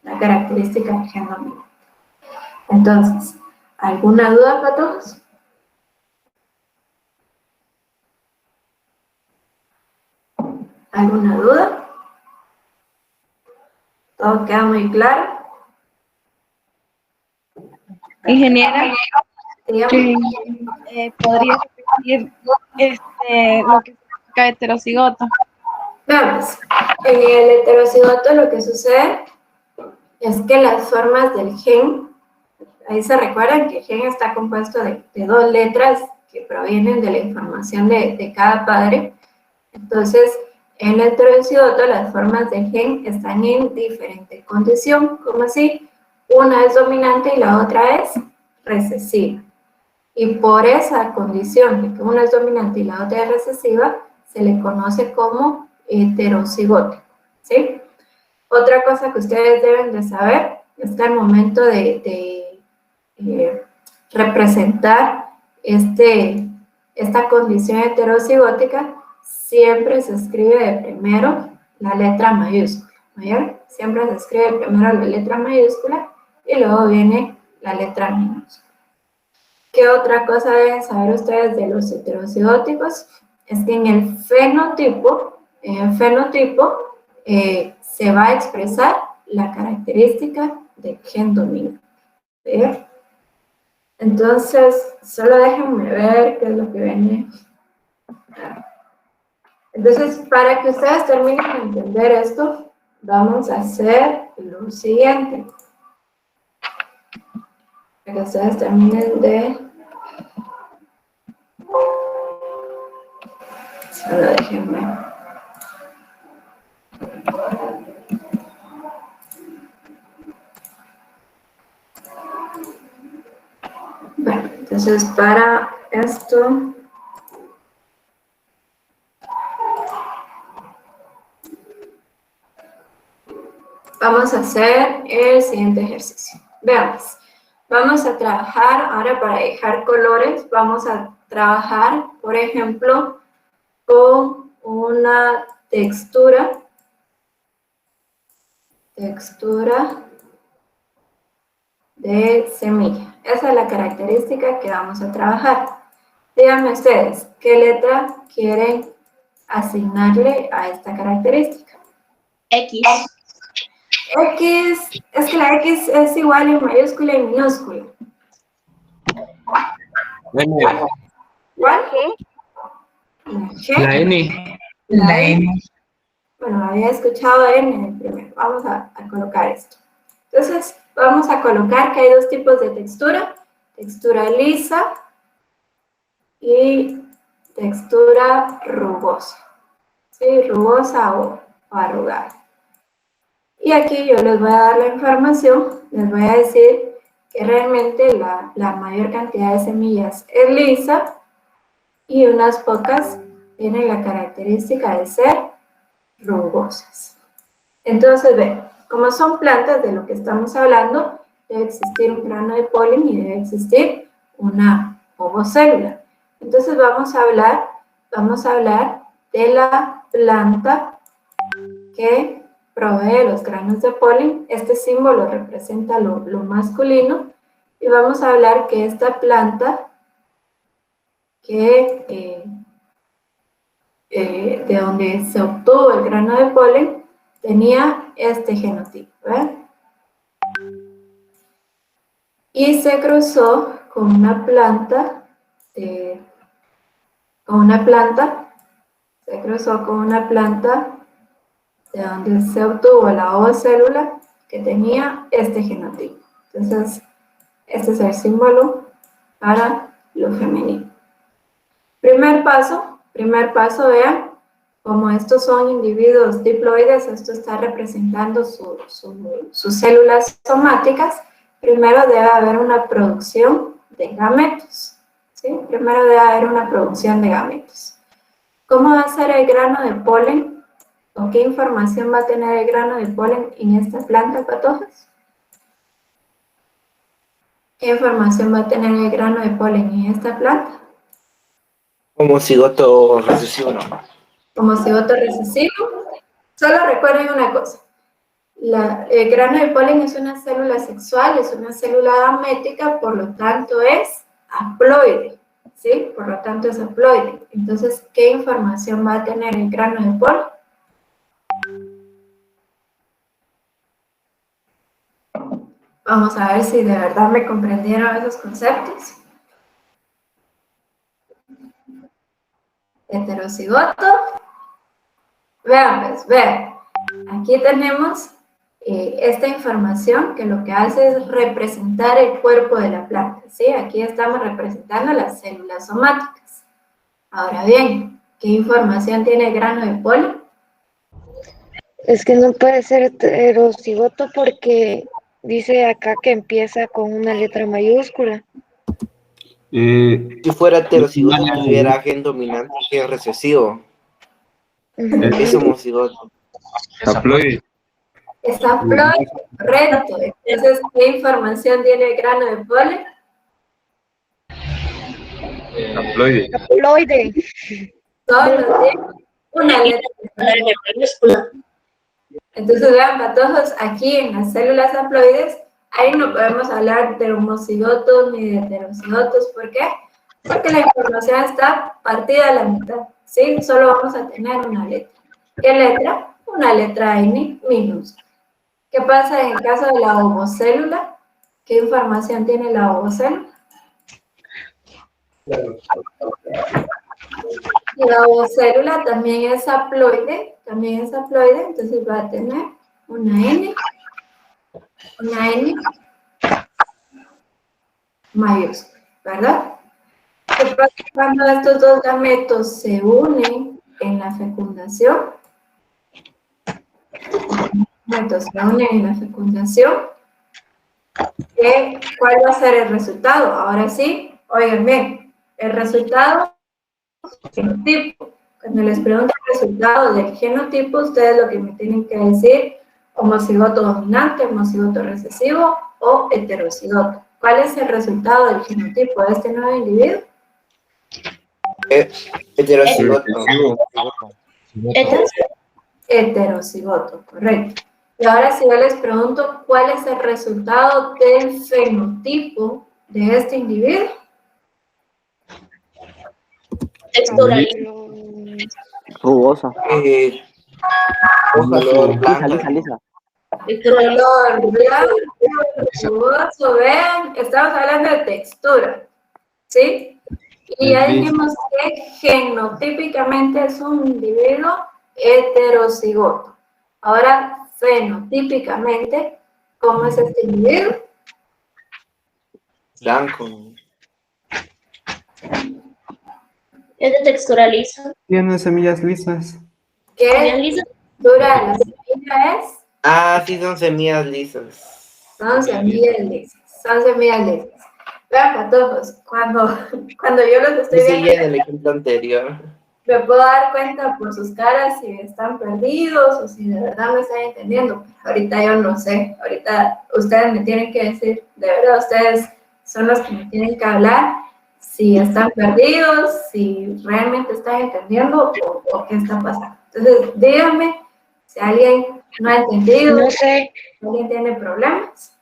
La característica del gen dominante. Entonces, ¿alguna duda para todos? ¿Alguna duda? ¿Todo queda muy claro? Ingeniera, Dígame. ¿podría repetir lo que significa heterocigoto? Veamos, en el heterocigoto lo que sucede es que las formas del gen, ahí se recuerdan que el gen está compuesto de dos letras que provienen de la información de cada padre. Entonces, en el heterocigoto las formas del gen están en diferente condición, como así, una es dominante y la otra es recesiva. Y por esa condición de que una es dominante y la otra es recesiva, se le conoce como heterocigótico, ¿sí? Otra cosa que ustedes deben de saber es que al momento de representar esta condición heterocigótica, siempre se escribe de primero la letra mayúscula, ¿no? Siempre se escribe primero la letra mayúscula y luego viene la letra minúscula. ¿Qué otra cosa deben saber ustedes de los heterocigóticos? Es que en el fenotipo se va a expresar la característica del gen dominante. ¿Bien? Entonces, solo déjenme ver qué es lo que viene. Entonces, para que ustedes terminen de entender esto, vamos a hacer lo siguiente. Para que ustedes terminen de... Solo déjenme. Bueno, entonces para esto... Vamos a hacer el siguiente ejercicio. Veamos. Vamos a trabajar, ahora para dejar colores, vamos a trabajar, por ejemplo, con una textura de semilla. Esa es la característica que vamos a trabajar. Díganme ustedes, ¿qué letra quieren asignarle a esta característica? X. X, es que la X es igual en mayúscula y minúscula. N. ¿Cuál? La N. La N. Bueno, había escuchado N primero. Vamos a colocar esto. Entonces, vamos a colocar que hay dos tipos de textura. Textura lisa y textura rugosa. ¿Sí? Rugosa o arrugada. Y aquí yo les voy a dar la información, les voy a decir que realmente la mayor cantidad de semillas es lisa y unas pocas tienen la característica de ser rugosas. Entonces, ven, como son plantas de lo que estamos hablando, debe existir un grano de polen y debe existir una ovocélula. Entonces vamos a hablar de la planta que provee los granos de polen. Este símbolo representa lo masculino y vamos a hablar que esta planta de donde se obtuvo el grano de polen tenía este genotipo, ¿ven? Y se cruzó con una planta, se cruzó con una planta de donde se obtuvo la ovocélula que tenía este genotipo. Entonces, este es el símbolo para lo femenino. Primer paso, vean, como estos son individuos diploides, esto está representando sus células somáticas. Primero debe haber una producción de gametos, ¿sí? Primero debe haber una producción de gametos. ¿Cómo va a ser el grano de polen? ¿O qué información va a tener el grano de polen en esta planta, patojas? ¿Qué información va a tener el grano de polen en esta planta? Homocigoto recesivo, no. Homocigoto recesivo. Solo recuerden una cosa. El grano de polen es una célula sexual, es una célula gamética, por lo tanto es haploide, ¿sí? Por lo tanto es haploide. Entonces, ¿qué información va a tener el grano de polen? Vamos a ver si de verdad me comprendieron esos conceptos. Heterocigoto. Vean, pues, vean. Aquí tenemos esta información que lo que hace es representar el cuerpo de la planta, ¿sí? Aquí estamos representando las células somáticas. Ahora bien, ¿qué información tiene el grano de polen? Es que no puede ser heterocigoto porque dice acá que empieza con una letra mayúscula. Eh, Si fuera heterocigoto, tuviera gen dominante y gen recesivo. Es homocigoto. Haploide. Es haploide, correcto. Entonces, ¿qué información tiene el grano de polen? Haploide. Haploide. Solo tiene una letra. Entonces, vean, patojos, aquí en las células haploides, ahí no podemos hablar de homocigotos ni de heterocigotos. ¿Por qué? Porque la información está partida a la mitad, ¿sí? Solo vamos a tener una letra. ¿Qué letra? Una letra N minúscula. ¿Qué pasa en el caso de la ovocélula? ¿Qué información tiene la ovocélula? La ovocélula también es haploide, entonces va a tener una N mayúscula, ¿verdad? ¿Qué pasa cuando estos dos gametos se unen en la fecundación? ¿Cuál va a ser el resultado? Ahora sí, oigan bien, el resultado genotipo. Cuando les pregunto el resultado del genotipo, ustedes lo que me tienen que decir, homocigoto dominante, homocigoto recesivo o heterocigoto. ¿Cuál es el resultado del genotipo de este nuevo individuo? Heterocigoto. Heterocigoto, correcto. Y ahora si yo les pregunto, ¿cuál es el resultado del fenotipo de este individuo? Texturaliza. Rugosa. Color blanco. Color blanco, rugoso, vean, estamos hablando de textura, ¿sí? Y ya dijimos que genotípicamente es un individuo heterocigoto. Ahora, fenotípicamente, ¿cómo es este individuo? Blanco. Es de texturaliza. Tiene semillas lisas. ¿Qué textura de la semilla es? Ah, sí, son semillas lisas. Son semillas lisas. Vean, patojos, cuando yo los estoy Sí, viendo, en el ejemplo anterior. me puedo dar cuenta por sus caras si están perdidos o si de verdad me están entendiendo. Ahorita yo no sé, ahorita ustedes me tienen que decir, de verdad ustedes son los que me tienen que hablar, si están perdidos, si realmente están entendiendo o qué está pasando. Entonces, díganme si alguien no ha entendido, No sé, si alguien tiene problemas.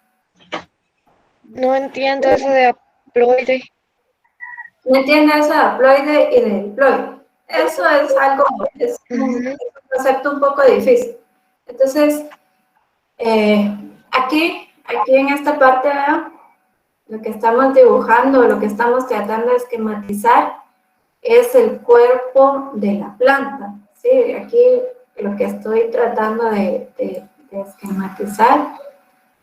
no entiendo eso de haploide. ¿No entiende eso de haploide y de diploide? Eso es algo, es un concepto un poco difícil. Entonces, aquí en esta parte, vean, lo que estamos dibujando, lo que estamos tratando de esquematizar es el cuerpo de la planta, ¿sí? Aquí lo que estoy tratando de esquematizar,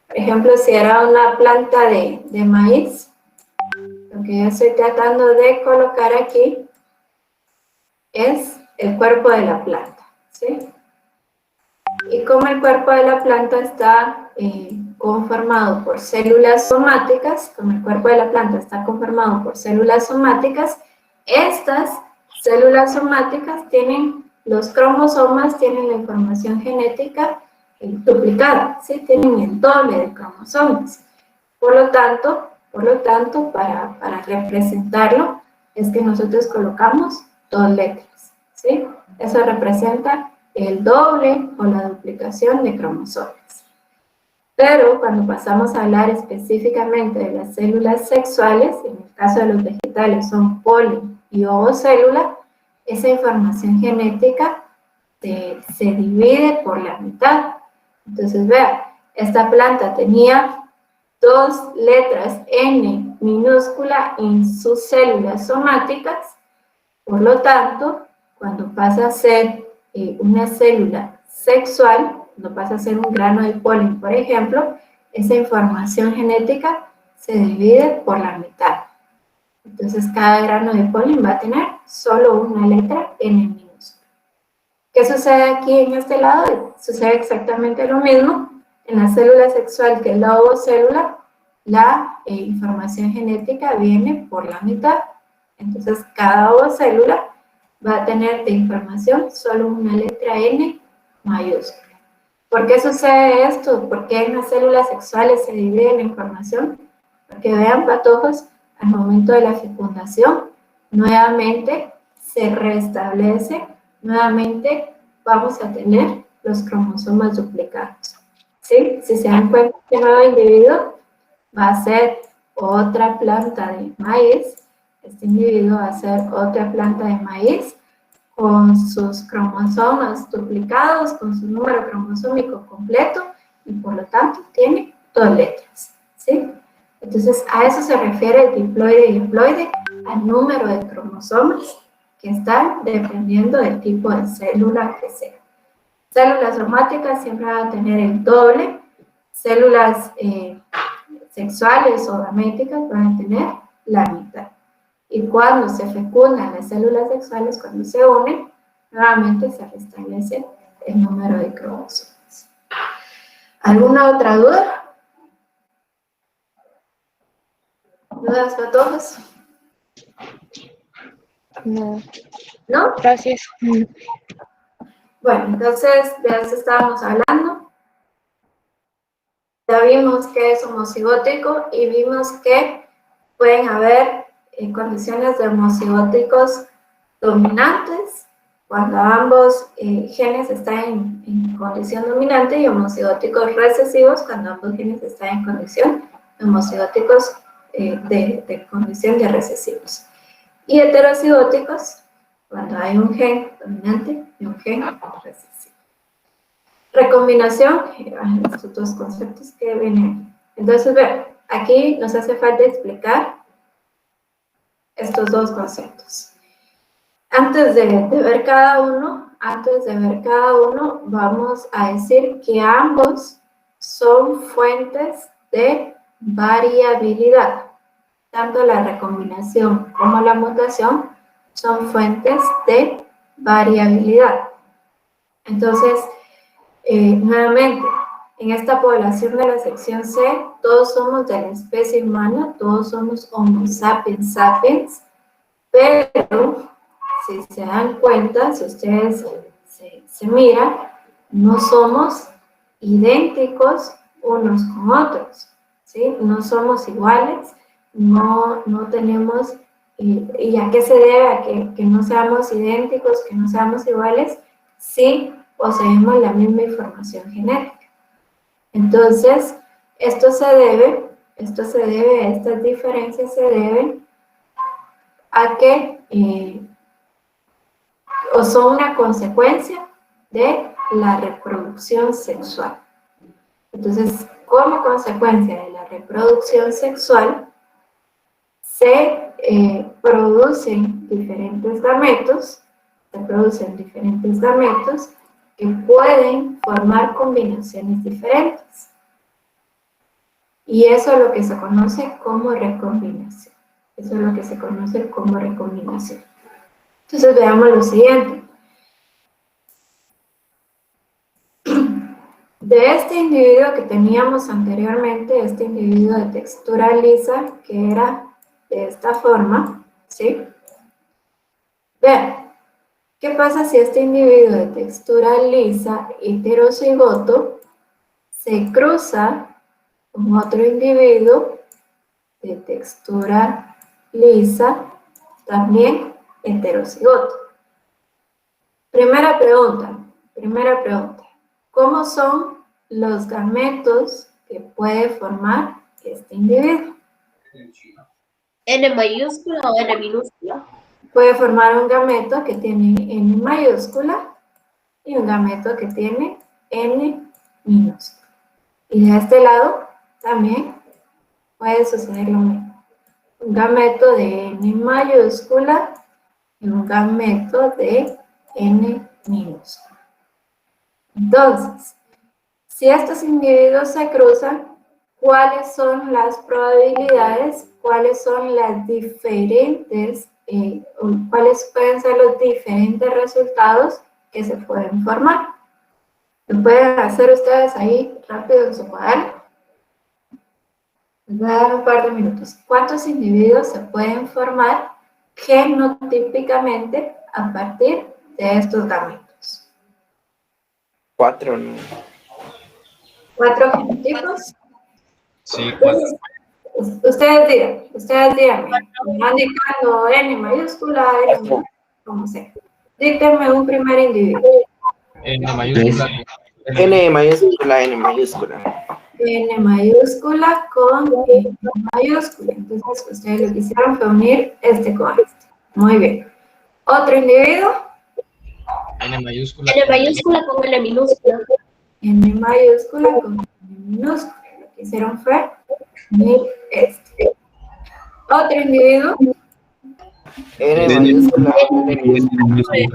por ejemplo, si era una planta de maíz, lo que yo estoy tratando de colocar aquí es el cuerpo de la planta, ¿sí? Y como el cuerpo de la planta está conformado por células somáticas, como el cuerpo de la planta está conformado por células somáticas, estas células somáticas tienen los cromosomas, tienen la información genética duplicada, ¿sí? Tienen el doble de cromosomas. Por lo tanto, para representarlo, es que nosotros colocamos 2 letras, ¿sí? Eso representa el doble o la duplicación de cromosomas. Pero cuando pasamos a hablar específicamente de las células sexuales, en el caso de los vegetales son polen y ovocélula, esa información genética se divide por la mitad. Entonces, vean, esta planta tenía 2 letras N minúscula en sus células somáticas, por lo tanto, cuando pasa a ser una célula sexual, cuando pasa a ser un grano de polen, por ejemplo, esa información genética se divide por la mitad. Entonces, cada grano de polen va a tener solo una letra N minúscula. ¿Qué sucede aquí en este lado? Sucede exactamente lo mismo. En la célula sexual, que es la ovocélula, la información genética viene por la mitad. Entonces, cada ovocélula va a tener de información solo una letra N mayúscula. ¿Por qué sucede esto? ¿Por qué en las células sexuales se divide la información? Porque vean, patojos, al momento de la fecundación, nuevamente se restablece, nuevamente vamos a tener los cromosomas duplicados. ¿Sí? Si se dan cuenta, este nuevo individuo va a ser otra planta de maíz, este individuo va a ser otra planta de maíz con sus cromosomas duplicados, con su número cromosómico completo y por lo tanto tiene 2 letras, ¿sí? Entonces a eso se refiere el diploide y haploide, al número de cromosomas que están dependiendo del tipo de célula que sea. Células somáticas siempre van a tener el doble, células sexuales o gaméticas van a tener la mitad. Y cuando se fecundan las células sexuales, cuando se unen, nuevamente se restablece el número de cromosomas. ¿Alguna otra duda? ¿Dudas para todos? No, ¿No? gracias. Bueno, entonces de eso estábamos hablando. Ya vimos que es homocigótico y vimos que pueden haber condiciones de homocigóticos dominantes cuando ambos genes están en condición dominante y homocigóticos recesivos cuando ambos genes están en condición de homocigóticos de condición de recesivos. Y heterocigóticos cuando hay un gen dominante y un gen recesivo. Recombinación, estos 2 conceptos que vienen. Entonces, vean, aquí nos hace falta explicar estos 2 conceptos. Antes de ver cada uno, vamos a decir que ambos son fuentes de variabilidad. Tanto la recombinación como la mutación son fuentes de variabilidad. Entonces, nuevamente, en esta población de la sección C, todos somos de la especie humana, todos somos Homo sapiens sapiens, pero si se dan cuenta, si ustedes se miran, no somos idénticos unos con otros, ¿sí? No somos iguales, no tenemos, ¿y a qué se debe a que no seamos idénticos, que no seamos iguales? Sí, poseemos la misma información genética. Entonces, estas diferencias se deben a que o son una consecuencia de la reproducción sexual. Entonces, como consecuencia de la reproducción sexual, se producen diferentes gametos que pueden formar combinaciones diferentes. Y eso es lo que se conoce como recombinación. Entonces, veamos lo siguiente. De este individuo que teníamos anteriormente, este individuo de textura lisa, que era de esta forma, ¿sí? Vean, ¿qué pasa si este individuo de textura lisa, heterocigoto, se cruza con otro individuo de textura lisa, también heterocigoto? Primera pregunta. ¿Cómo son los gametos que puede formar este individuo? ¿N mayúscula o N minúscula? Puede formar un gameto que tiene N mayúscula y un gameto que tiene N minúscula. Y de este lado también puede suceder lo mismo. Un gameto de N mayúscula y un gameto de N minúscula. Entonces, si estos individuos se cruzan, ¿cuáles son las probabilidades? ¿Cuáles son las diferentes, cuáles pueden ser los diferentes resultados que se pueden formar? ¿Lo pueden hacer ustedes ahí rápido en su cuaderno? Les voy a dar un par de minutos. ¿Cuántos individuos se pueden formar genotípicamente a partir de estos gametos? 4, ¿no? 4 genotipos. Sí, 4. Ustedes díganme, me van dictando N mayúscula, N, como sea. Dígame un primer individuo. N mayúscula. N mayúscula, N mayúscula. N mayúscula con N mayúscula. Entonces, ustedes lo que hicieron fue unir este con este. Muy bien. ¿Otro individuo? N mayúscula. N mayúscula con N minúscula. N mayúscula con N minúscula. Lo que hicieron fue unir este. ¿Otro individuo? N mayúscula, N minúscula.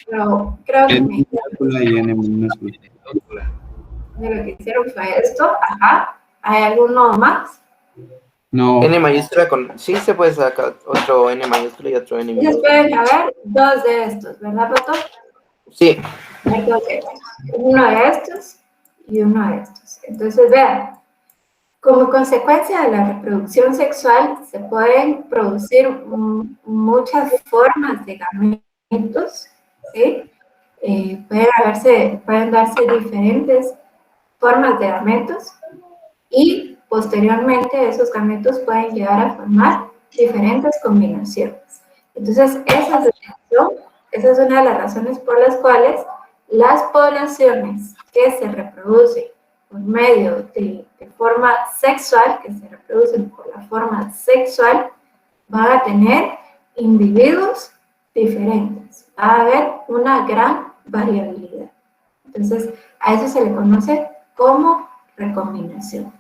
Pero creo que me Minúscula y N minúscula. lo que hicieron fue esto. Ajá. ¿Hay alguno más? No. N mayúscula con... Sí, se puede sacar otro N mayúscula y otro N Entonces minúscula. pueden haber 2 de estos, ¿verdad, Pato? Sí. Entonces, uno de estos y uno de estos. Entonces, vean, como consecuencia de la reproducción sexual se pueden producir muchas formas de gametos, ¿sí? Pueden darse diferentes formas de gametos y posteriormente esos gametos pueden llegar a formar diferentes combinaciones. Entonces, esa es una de las razones por las cuales las poblaciones que se reproducen por medio de forma sexual, que se reproducen por la forma sexual, van a tener individuos diferentes. Va a haber una gran variabilidad. Entonces, a eso se le conoce como recombinación.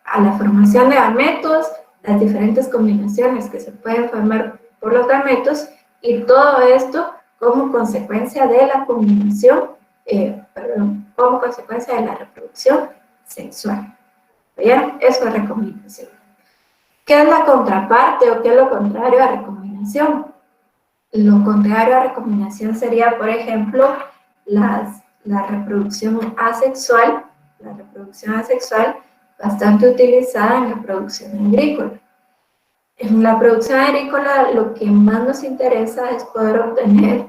A la formación de gametos, las diferentes combinaciones que se pueden formar por los gametos y todo esto como consecuencia de la combinación, como consecuencia de la reproducción sexual. ¿Vieron? Eso es recombinación. ¿Qué es la contraparte o qué es lo contrario a recombinación? Lo contrario a recombinación sería, por ejemplo, la reproducción asexual, bastante utilizada en la producción agrícola. En la producción agrícola lo que más nos interesa es poder obtener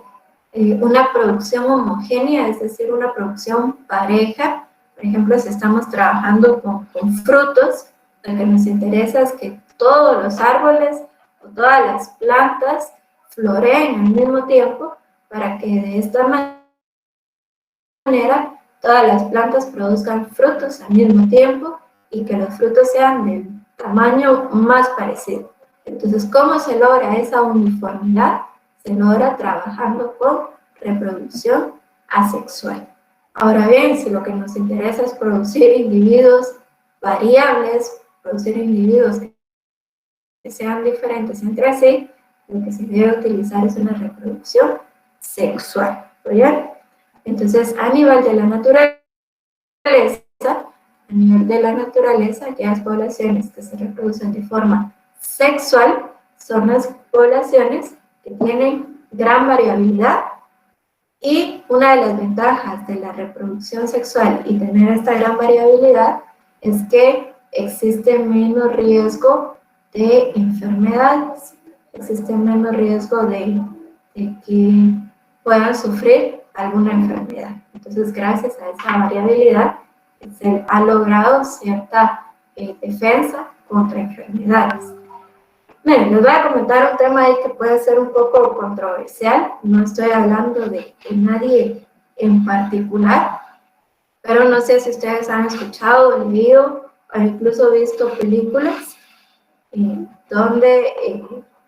una producción homogénea, es decir, una producción pareja. Por ejemplo, si estamos trabajando con frutos, lo que nos interesa es que todos los árboles o todas las plantas floreen al mismo tiempo para que de esta manera todas las plantas produzcan frutos al mismo tiempo y que los frutos sean del tamaño más parecido. Entonces, ¿cómo se logra esa uniformidad? Se logra trabajando con reproducción asexual. Ahora bien, si lo que nos interesa es producir individuos variables, producir individuos que sean diferentes entre sí, lo que se debe utilizar es una reproducción sexual. ¿Bien? Entonces, a nivel de la naturaleza, aquellas poblaciones que se reproducen de forma sexual son las poblaciones que tienen gran variabilidad, y una de las ventajas de la reproducción sexual y tener esta gran variabilidad es que existe menos riesgo de enfermedades, existe menos riesgo de que puedan sufrir alguna enfermedad. Entonces, gracias a esa variabilidad, se ha logrado cierta defensa contra enfermedades. Miren, les voy a comentar un tema ahí que puede ser un poco controversial. No estoy hablando de nadie en particular, pero no sé si ustedes han escuchado, leído o incluso visto películas donde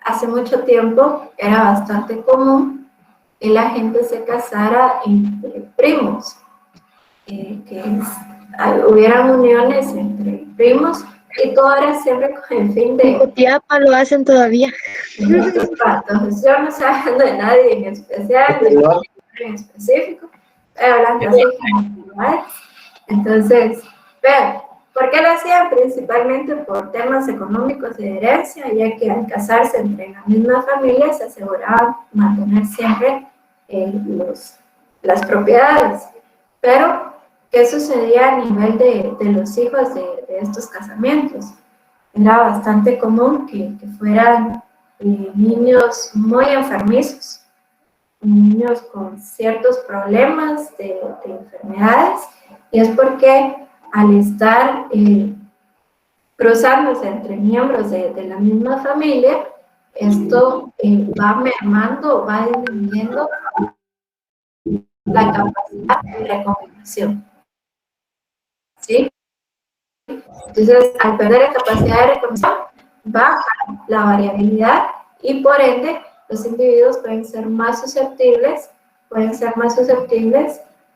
hace mucho tiempo era bastante común que la gente se casara entre primos, hubieran uniones entre primos, y todo era siempre con el fin de... En Cotiapa lo hacen todavía. Entonces, yo no estoy hablando de nadie en especial, de nadie en específico, estoy hablando así en general. Entonces, vean, ¿por qué lo hacían? Principalmente por temas económicos de herencia, ya que al casarse entre la misma familia se aseguraban mantener siempre las propiedades. Pero, ¿qué sucedía a nivel de los hijos de estos casamientos? Era bastante común que fueran niños muy enfermizos, niños con ciertos problemas de enfermedades, y es porque al estar cruzándose entre miembros de la misma familia, esto va mermando, va disminuyendo la capacidad de recombinación. ¿Sí? Entonces, al perder la capacidad de recombinación, baja la variabilidad y por ende los individuos pueden ser más susceptibles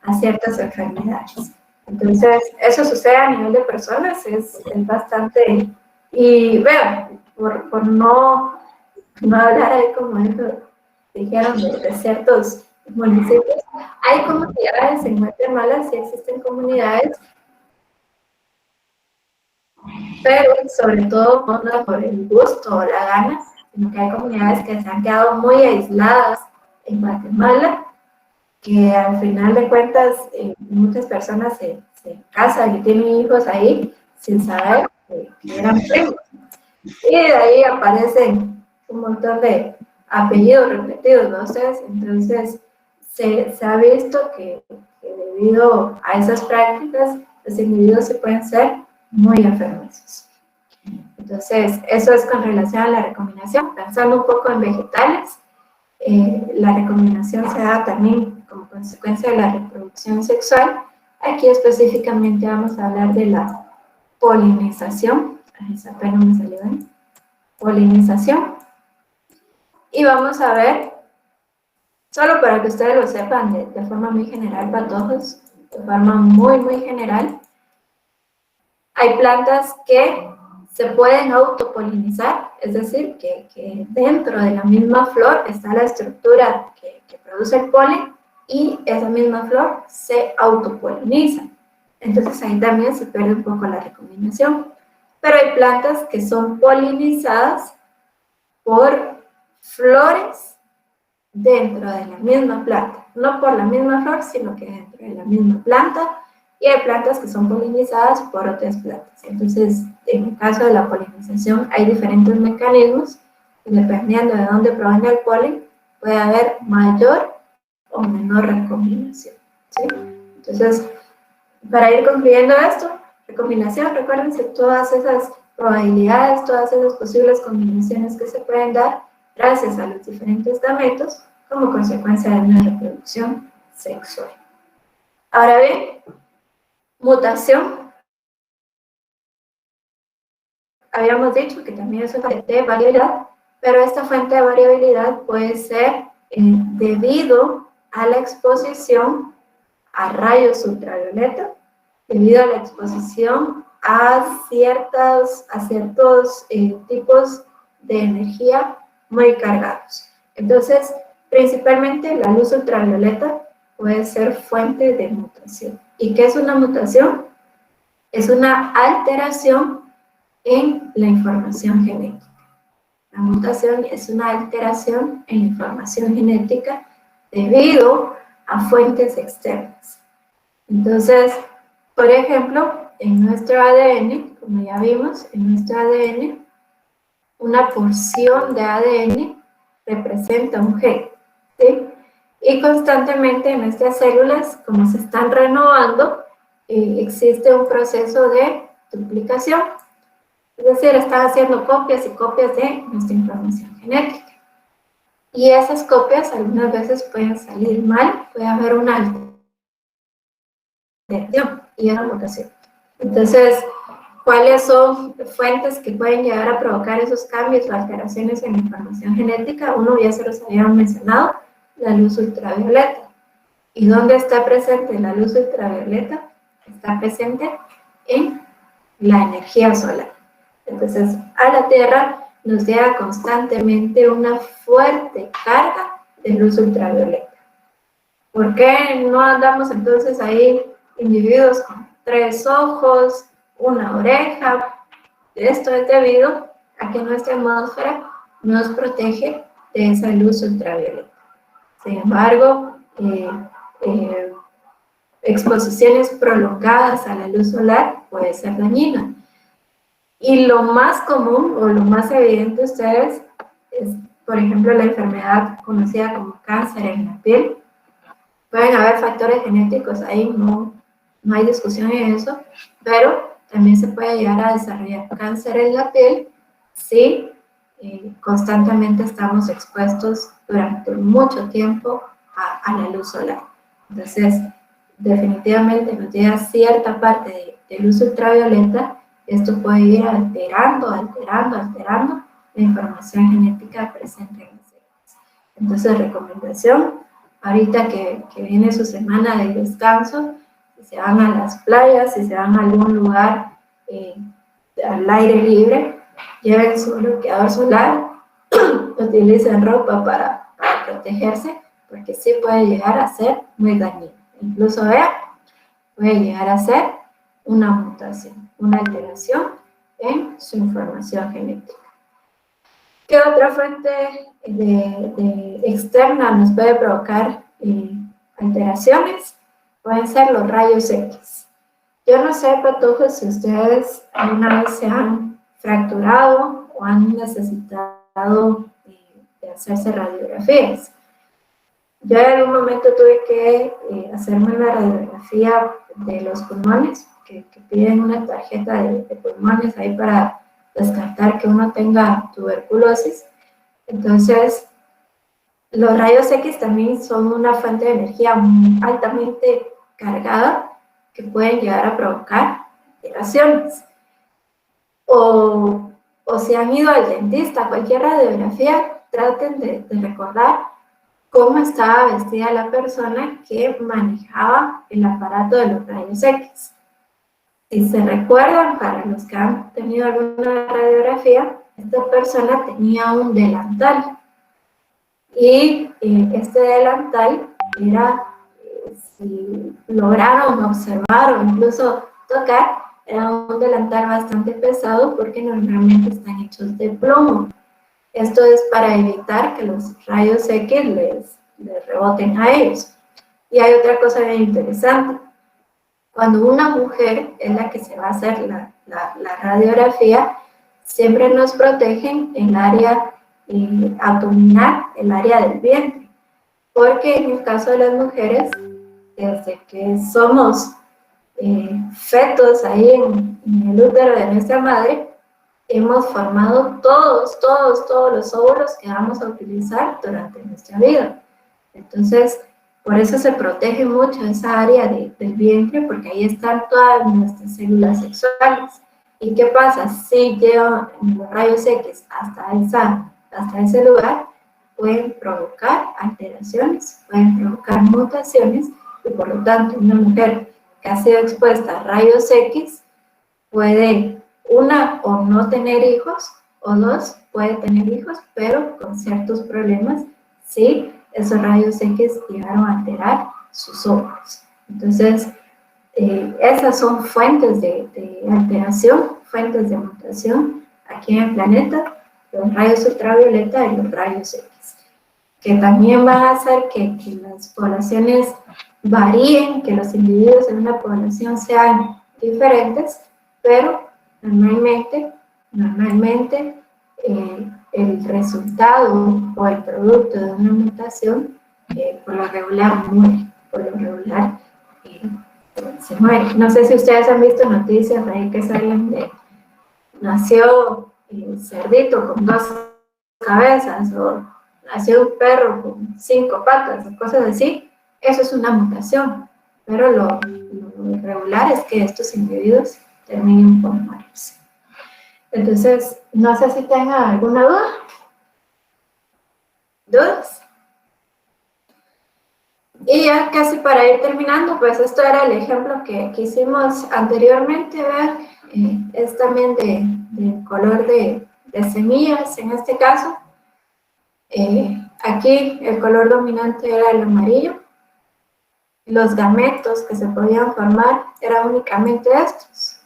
a ciertas enfermedades. Entonces, eso sucede a nivel de personas, es bastante, y vean, por no hablar ahí como eso, dijeron de ciertos municipios, hay comunidades en Guatemala, sí existen comunidades, pero sobre todo no por el gusto o la gana, sino que hay comunidades que se han quedado muy aisladas en Guatemala, que al final de cuentas muchas personas se casan y tienen hijos ahí sin saber que eran primos. Y de ahí aparecen un montón de apellidos repetidos, ¿no? Entonces se ha visto que debido a esas prácticas los individuos se pueden ser muy enfermizos. Entonces, eso es con relación a la recombinación. Pensando un poco en vegetales, la recombinación se da también como consecuencia de la reproducción sexual. Aquí específicamente vamos a hablar de la polinización. Esa pena me salió bien. Polinización. Y vamos a ver, solo para que ustedes lo sepan de forma muy general para todos, de forma muy, muy general, hay plantas que se pueden autopolinizar, es decir, que dentro de la misma flor está la estructura que produce el polen y esa misma flor se autopoliniza. Entonces ahí también se pierde un poco la recombinación. Pero hay plantas que son polinizadas por flores dentro de la misma planta, no por la misma flor, sino que dentro de la misma planta. Y hay plantas que son polinizadas por otras plantas. Entonces, en el caso de la polinización, hay diferentes mecanismos y dependiendo de dónde provenga el polen, puede haber mayor o menor recombinación. ¿Sí? Entonces, para ir concluyendo esto, recombinación, recuérdense todas esas probabilidades, todas esas posibles combinaciones que se pueden dar gracias a los diferentes gametos como consecuencia de una reproducción sexual. Ahora bien, mutación. Habíamos dicho que también es una fuente de variabilidad, pero esta fuente de variabilidad puede ser debido a la exposición a rayos ultravioleta, debido a la exposición a ciertos tipos de energía muy cargados. Entonces, principalmente la luz ultravioleta puede ser fuente de mutación. ¿Y qué es una mutación? Es una alteración en la información genética. La mutación es una alteración en la información genética debido a fuentes externas. Entonces, por ejemplo, en nuestro ADN, como ya vimos, en nuestro ADN, una porción de ADN representa un gen, ¿sí? Y constantemente en nuestras células, como se están renovando, existe un proceso de duplicación. Es decir, están haciendo copias y copias de nuestra información genética. Y esas copias algunas veces pueden salir mal, puede haber una alteración y una mutación. Entonces, ¿cuáles son fuentes que pueden llegar a provocar esos cambios o alteraciones en la información genética? Uno ya se los había mencionado, la luz ultravioleta. ¿Y dónde está presente la luz ultravioleta? Está presente en la energía solar. Entonces, a la Tierra nos llega constantemente una fuerte carga de luz ultravioleta. ¿Por qué no andamos entonces ahí individuos con 3 ojos, una oreja? Esto es debido a que nuestra atmósfera nos protege de esa luz ultravioleta. Sin embargo, exposiciones prolongadas a la luz solar puede ser dañina. Y lo más común o lo más evidente de ustedes es, por ejemplo, la enfermedad conocida como cáncer en la piel. Pueden haber factores genéticos ahí, no hay discusión en eso, pero también se puede llegar a desarrollar cáncer en la piel si constantemente estamos expuestos durante mucho tiempo a la luz solar. Entonces, definitivamente nos llega cierta parte de luz ultravioleta. Esto puede ir alterando la información genética presente en las células. Entonces, recomendación, ahorita que viene su semana de descanso, si se van a las playas, si se van a algún lugar al aire libre, lleven su bloqueador solar, utilicen ropa para protegerse, porque sí puede llegar a ser muy dañino. Incluso puede llegar a ser una mutación, una alteración en su información genética. ¿Qué otra fuente externa nos puede provocar alteraciones? Pueden ser los rayos X. Yo no sé, patojos, si ustedes alguna vez se han fracturado o han necesitado de hacerse radiografías. Yo en algún momento tuve que hacerme una radiografía de los pulmones, que piden una tarjeta de pulmones ahí para descartar que uno tenga tuberculosis. Entonces, los rayos X también son una fuente de energía altamente cargada que pueden llegar a provocar alteraciones. O si han ido al dentista, cualquier radiografía, traten de recordar cómo estaba vestida la persona que manejaba el aparato de los rayos X. Si se recuerdan, para los que han tenido alguna radiografía, esta persona tenía un delantal. Y este delantal era, si lograron observar o incluso tocar, era un delantal bastante pesado porque normalmente están hechos de plomo. Esto es para evitar que los rayos X les reboten a ellos. Y hay otra cosa bien interesante. Cuando una mujer es la que se va a hacer la radiografía, siempre nos protegen el área abdominal, el área del vientre. Porque en el caso de las mujeres, desde que somos fetos ahí en el útero de nuestra madre, hemos formado todos los óvulos que vamos a utilizar durante nuestra vida. Entonces, por eso se protege mucho esa área del vientre, porque ahí están todas nuestras células sexuales. ¿Y qué pasa? Si llevan los rayos X hasta ese lugar, pueden provocar alteraciones, pueden provocar mutaciones, y por lo tanto una mujer que ha sido expuesta a rayos X puede, una, o no tener hijos, o dos, puede tener hijos, pero con ciertos problemas si esos rayos X llegaron a alterar sus óvulos. Entonces, esas son fuentes de alteración, fuentes de mutación aquí en el planeta, los rayos ultravioleta y los rayos X, que también van a hacer que las poblaciones varíen, que los individuos en una población sean diferentes, pero normalmente el resultado o el producto de una mutación por lo regular muere, por lo regular se muere. No sé si ustedes han visto noticias ahí que salen de nació cerdito con 2 cabezas o nació un perro con 5 patas o cosas así. Eso es una mutación, pero lo regular es que estos individuos terminen por morirse. Entonces, no sé si tengan alguna duda. ¿Dudas? Y ya casi para ir terminando, pues esto era el ejemplo que hicimos anteriormente, ¿verdad? Es también de color de semillas en este caso. Aquí el color dominante era el amarillo. Los gametos que se podían formar eran únicamente estos.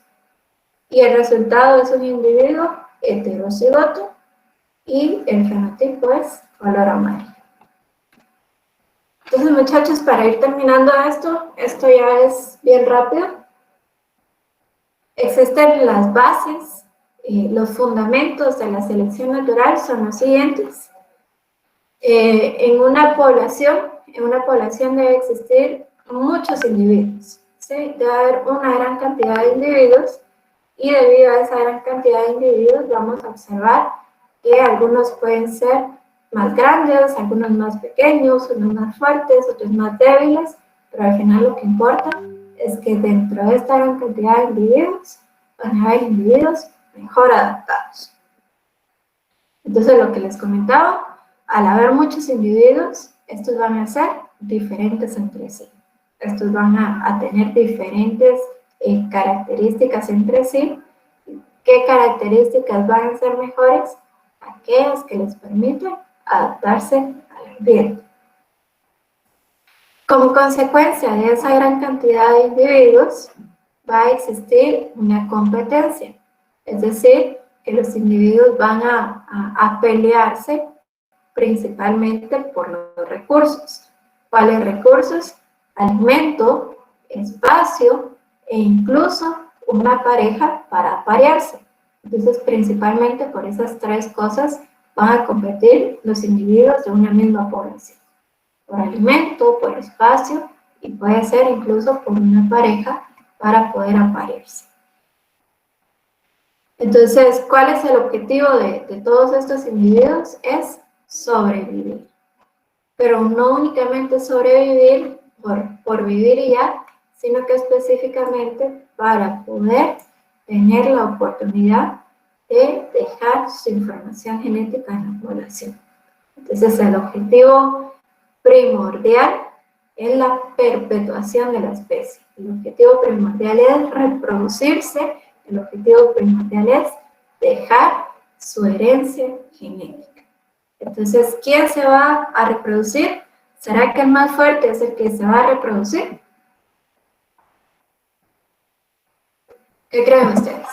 Y el resultado es un individuo heterocigoto y el fenotipo es color amarillo. Entonces, muchachos, para ir terminando esto ya es bien rápido. Existen las bases, los fundamentos de la selección natural son los siguientes. En una población debe existir muchos individuos, ¿sí? Debe haber una gran cantidad de individuos y debido a esa gran cantidad de individuos vamos a observar que algunos pueden ser más grandes, algunos más pequeños, unos más fuertes, otros más débiles, pero al final lo que importa es que dentro de esta gran cantidad de individuos van a haber individuos mejor adaptados. Entonces, lo que les comentaba, al haber muchos individuos, estos van a ser diferentes entre sí. Estos van a tener diferentes características entre sí. ¿Qué características van a ser mejores? Aquellas que les permiten adaptarse al ambiente. Como consecuencia de esa gran cantidad de individuos, va a existir una competencia. Es decir, que los individuos van a pelearse principalmente por los recursos. ¿Cuáles recursos? Alimento, espacio e incluso una pareja para aparearse. Entonces, principalmente por esas 3 cosas van a competir los individuos de una misma población. Por alimento, por espacio y puede ser incluso por una pareja para poder aparearse. Entonces, ¿cuál es el objetivo de todos estos individuos? Es sobrevivir. Pero no únicamente sobrevivir por vivir y ya, sino que específicamente para poder tener la oportunidad de dejar su información genética en la población. Entonces, el objetivo primordial es la perpetuación de la especie. El objetivo primordial es reproducirse, el objetivo primordial es dejar su herencia genética. Entonces, ¿quién se va a reproducir? ¿Será que el más fuerte es el que se va a reproducir? ¿Qué creen ustedes?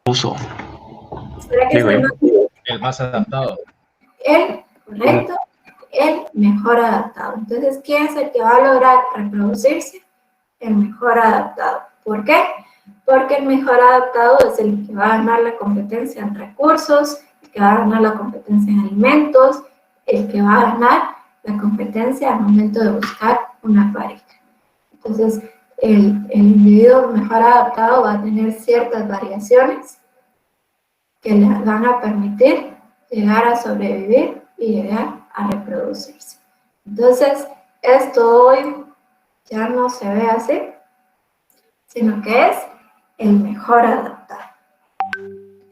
Uso. ¿Será que es El más adaptado. Correcto, el mejor adaptado? Entonces, ¿quién es el que va a lograr reproducirse? El mejor adaptado. ¿Por qué? Porque el mejor adaptado es el que va a ganar la competencia en recursos, el que va a ganar la competencia en alimentos, el que va a ganar la competencia al momento de buscar una pareja. Entonces, el individuo mejor adaptado va a tener ciertas variaciones que le van a permitir llegar a sobrevivir y llegar a reproducirse. Entonces, esto hoy ya no se ve así, sino que es el mejor adaptado.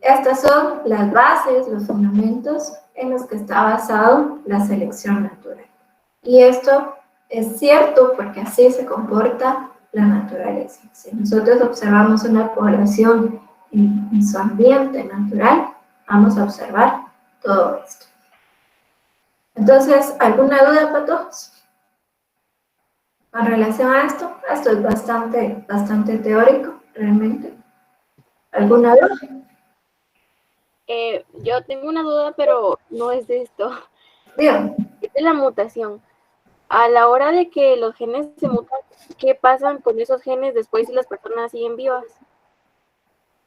Estas son las bases, los fundamentos en los que está basado la selección natural. Y esto es cierto porque así se comporta la naturaleza. Si nosotros observamos una población en su ambiente natural, vamos a observar todo esto. Entonces, ¿alguna duda para todos? Con relación a esto es bastante teórico, realmente. ¿Alguna duda? Yo tengo una duda, pero no es de esto. Dígame. Es de la mutación. A la hora de que los genes se mutan, ¿qué pasan con esos genes después si las personas siguen vivas?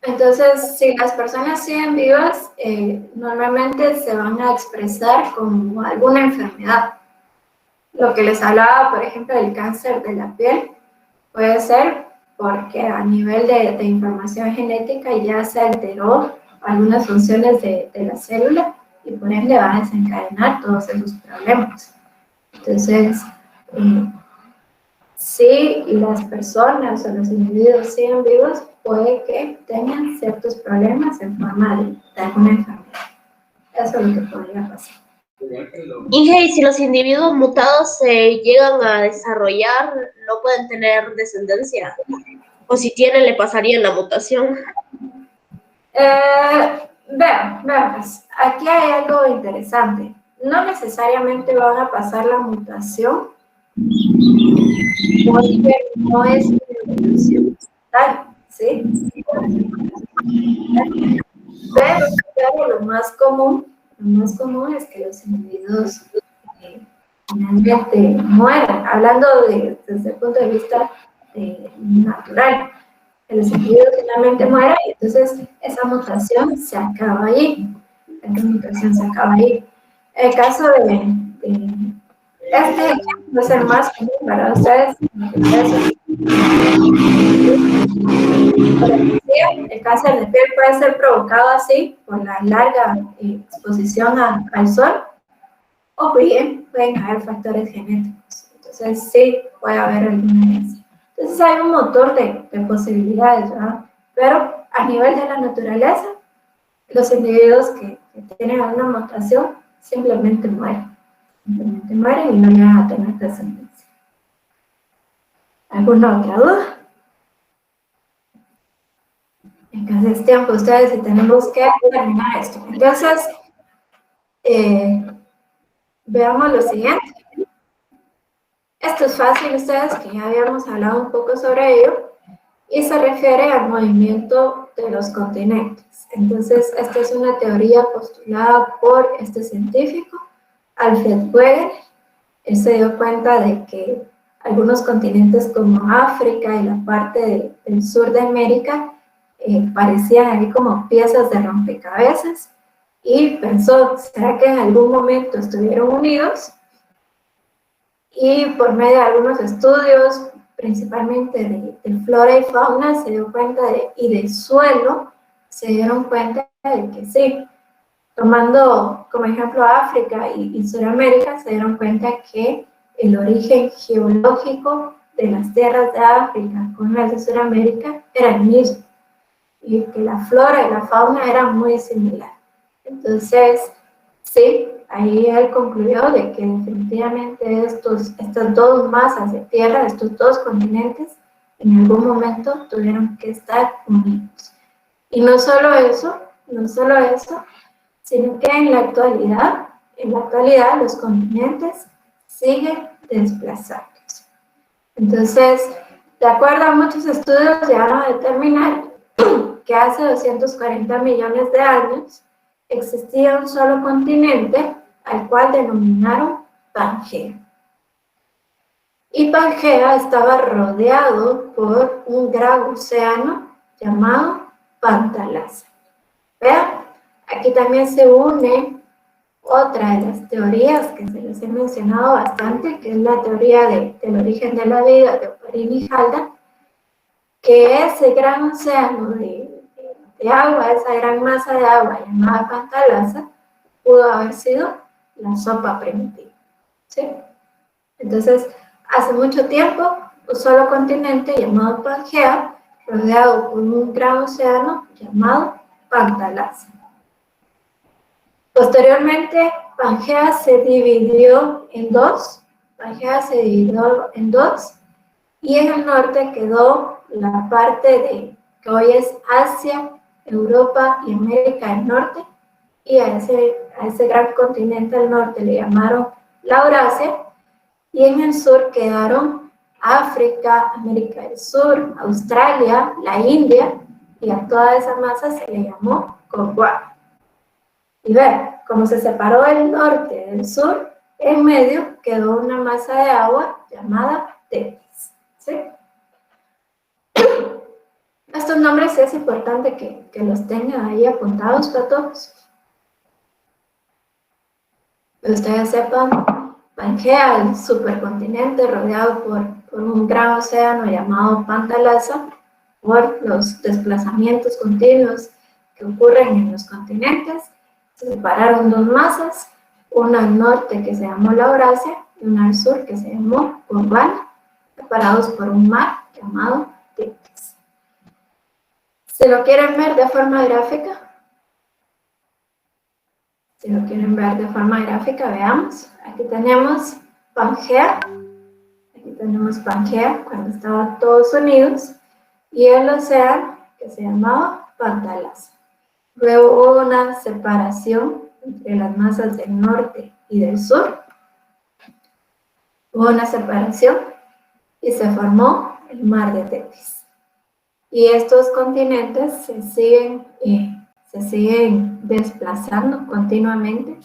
Entonces, si las personas siguen vivas, normalmente se van a expresar como alguna enfermedad. Lo que les hablaba, por ejemplo, del cáncer de la piel, puede ser porque a nivel de información genética ya se alteró algunas funciones de la célula y por ende va a desencadenar todos esos problemas. Entonces, si las personas o los individuos siguen vivos, puede que tengan ciertos problemas en forma de alguna enfermedad. Eso es lo que podría pasar. Inge, y si los individuos mutados se llegan a desarrollar, no pueden tener descendencia. O si tienen, le pasarían la mutación. Veamos, aquí hay algo interesante. No necesariamente van a pasar la mutación, porque no es una mutación tal, ¿sí? Pero lo más común es que los individuos finalmente mueran, hablando desde el punto de vista natural, que los individuos finalmente mueran y entonces esa mutación se acaba ahí. El caso de este ejemplo es el más común para ustedes. El cáncer de piel puede ser provocado así por la larga exposición al sol, o bien pueden haber factores genéticos. Entonces sí puede haber alguna herencia. Entonces hay un montón de posibilidades, ¿verdad? Pero a nivel de la naturaleza, los individuos que tienen alguna mutación simplemente mueren y no llegan a tener descendencia. ¿Alguna otra duda? Entonces es tiempo ustedes y tenemos que terminar esto. Entonces, veamos lo siguiente. Esto es fácil, ustedes, que ya habíamos hablado un poco sobre ello, y se refiere al movimiento de los continentes. Entonces, esta es una teoría postulada por este científico, Alfred Wegener. Él se dio cuenta de que algunos continentes como África y la parte del sur de América parecían ahí como piezas de rompecabezas, y pensó, ¿será que en algún momento estuvieron unidos? Y por medio de algunos estudios, principalmente de flora y fauna, se dio cuenta y de suelo, se dieron cuenta de que sí. Tomando como ejemplo África y Sudamérica, se dieron cuenta que el origen geológico de las tierras de África con las de Sudamérica era el mismo, y que la flora y la fauna eran muy similares. Entonces, sí, ahí él concluyó de que definitivamente estas dos masas de tierra, estos dos continentes, en algún momento tuvieron que estar unidos. Y no solo eso, sino que en la actualidad los continentes siguen desplazándose. Entonces, de acuerdo a muchos estudios, llegaron a determinar que hace 240 millones de años existía un solo continente al cual denominaron Pangea. Y Pangea estaba rodeado por un gran océano llamado Pantalasa. Vean, aquí también se une otra de las teorías que se les he mencionado bastante, que es la teoría del origen de la vida de Oparin y Haldane, que ese gran océano de agua, esa gran masa de agua llamada Pantalasa, pudo haber sido la sopa primitiva, ¿sí? Entonces, hace mucho tiempo, un solo continente llamado Pangea, rodeado por un gran océano llamado Pantalaza. Posteriormente, Pangea se dividió en dos. Y en el norte quedó la parte de que hoy es Asia, Europa y América del Norte, y a ese gran continente del norte le llamaron la Eurasia, y en el sur quedaron África, América del Sur, Australia, la India, y a toda esa masa se le llamó Gondwana. Y vean, como se separó el norte del sur, en medio quedó una masa de agua llamada Tetis. ¿Sí? Estos nombres es importante que los tengan ahí apuntados para todos. Que ustedes sepan, Pangea, el supercontinente rodeado por un gran océano llamado Pantalaza, por los desplazamientos continuos que ocurren en los continentes, se separaron dos masas, una al norte que se llamó la Eurasia y una al sur que se llamó Gondwana, separados por un mar llamado Tetis. ¿Se lo quieren ver de forma gráfica? Si lo quieren ver de forma gráfica, veamos. Aquí tenemos Pangea. Aquí tenemos Pangea cuando estaban todos unidos. Y el océano que se llamaba Pantalaza. Luego hubo una separación entre las masas del norte y del sur. Hubo una separación y se formó el mar de Tetis. Y estos continentes se siguen desplazando continuamente,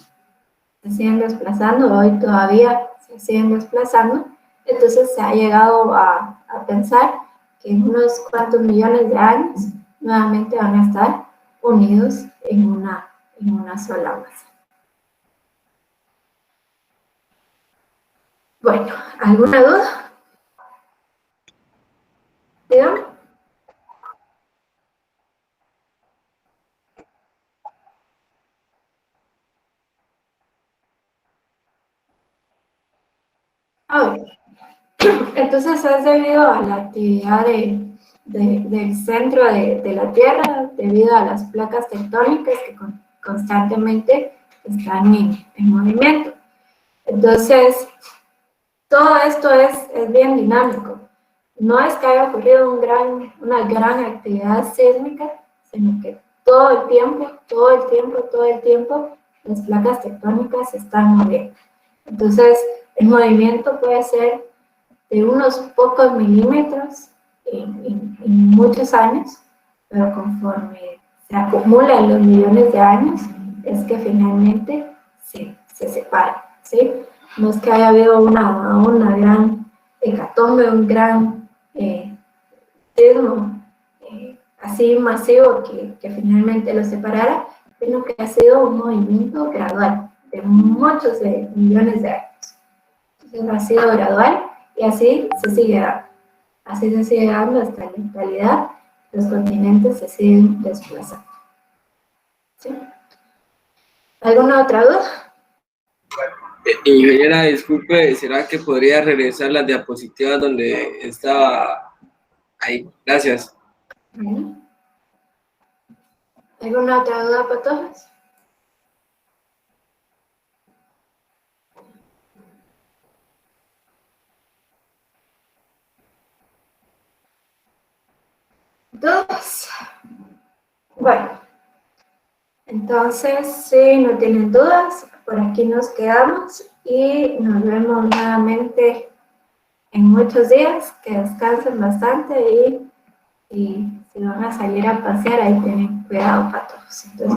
hoy todavía se siguen desplazando, entonces se ha llegado a pensar que en unos cuantos millones de años nuevamente van a estar unidos en una sola masa. Bueno, ¿alguna duda? ¿Dígame? Entonces es debido a la actividad del centro de la Tierra, debido a las placas tectónicas que constantemente están en movimiento. Entonces, todo esto es bien dinámico. No es que haya ocurrido una gran actividad sísmica, sino que todo el tiempo, las placas tectónicas se están moviendo. Entonces, el movimiento puede ser de unos pocos milímetros en muchos años, pero conforme se acumulan los millones de años, es que finalmente se separan, ¿sí? No es que haya habido una gran hecatombe, un gran sismo así masivo que finalmente los separara, sino que ha sido un movimiento gradual de muchos millones de años. Entonces ha sido gradual y así se sigue dando. Así se sigue dando hasta la actualidad, los continentes se siguen desplazando. ¿Sí? ¿Alguna otra duda? Ingeniera, disculpe, ¿será que podría regresar las diapositivas donde estaba ahí? Gracias. ¿Alguna otra duda para todos? ¿Dudas? Bueno, entonces, si no tienen dudas, por aquí nos quedamos y nos vemos nuevamente en muchos días. Que descansen bastante y si van a salir a pasear, ahí tienen cuidado para todos. Entonces,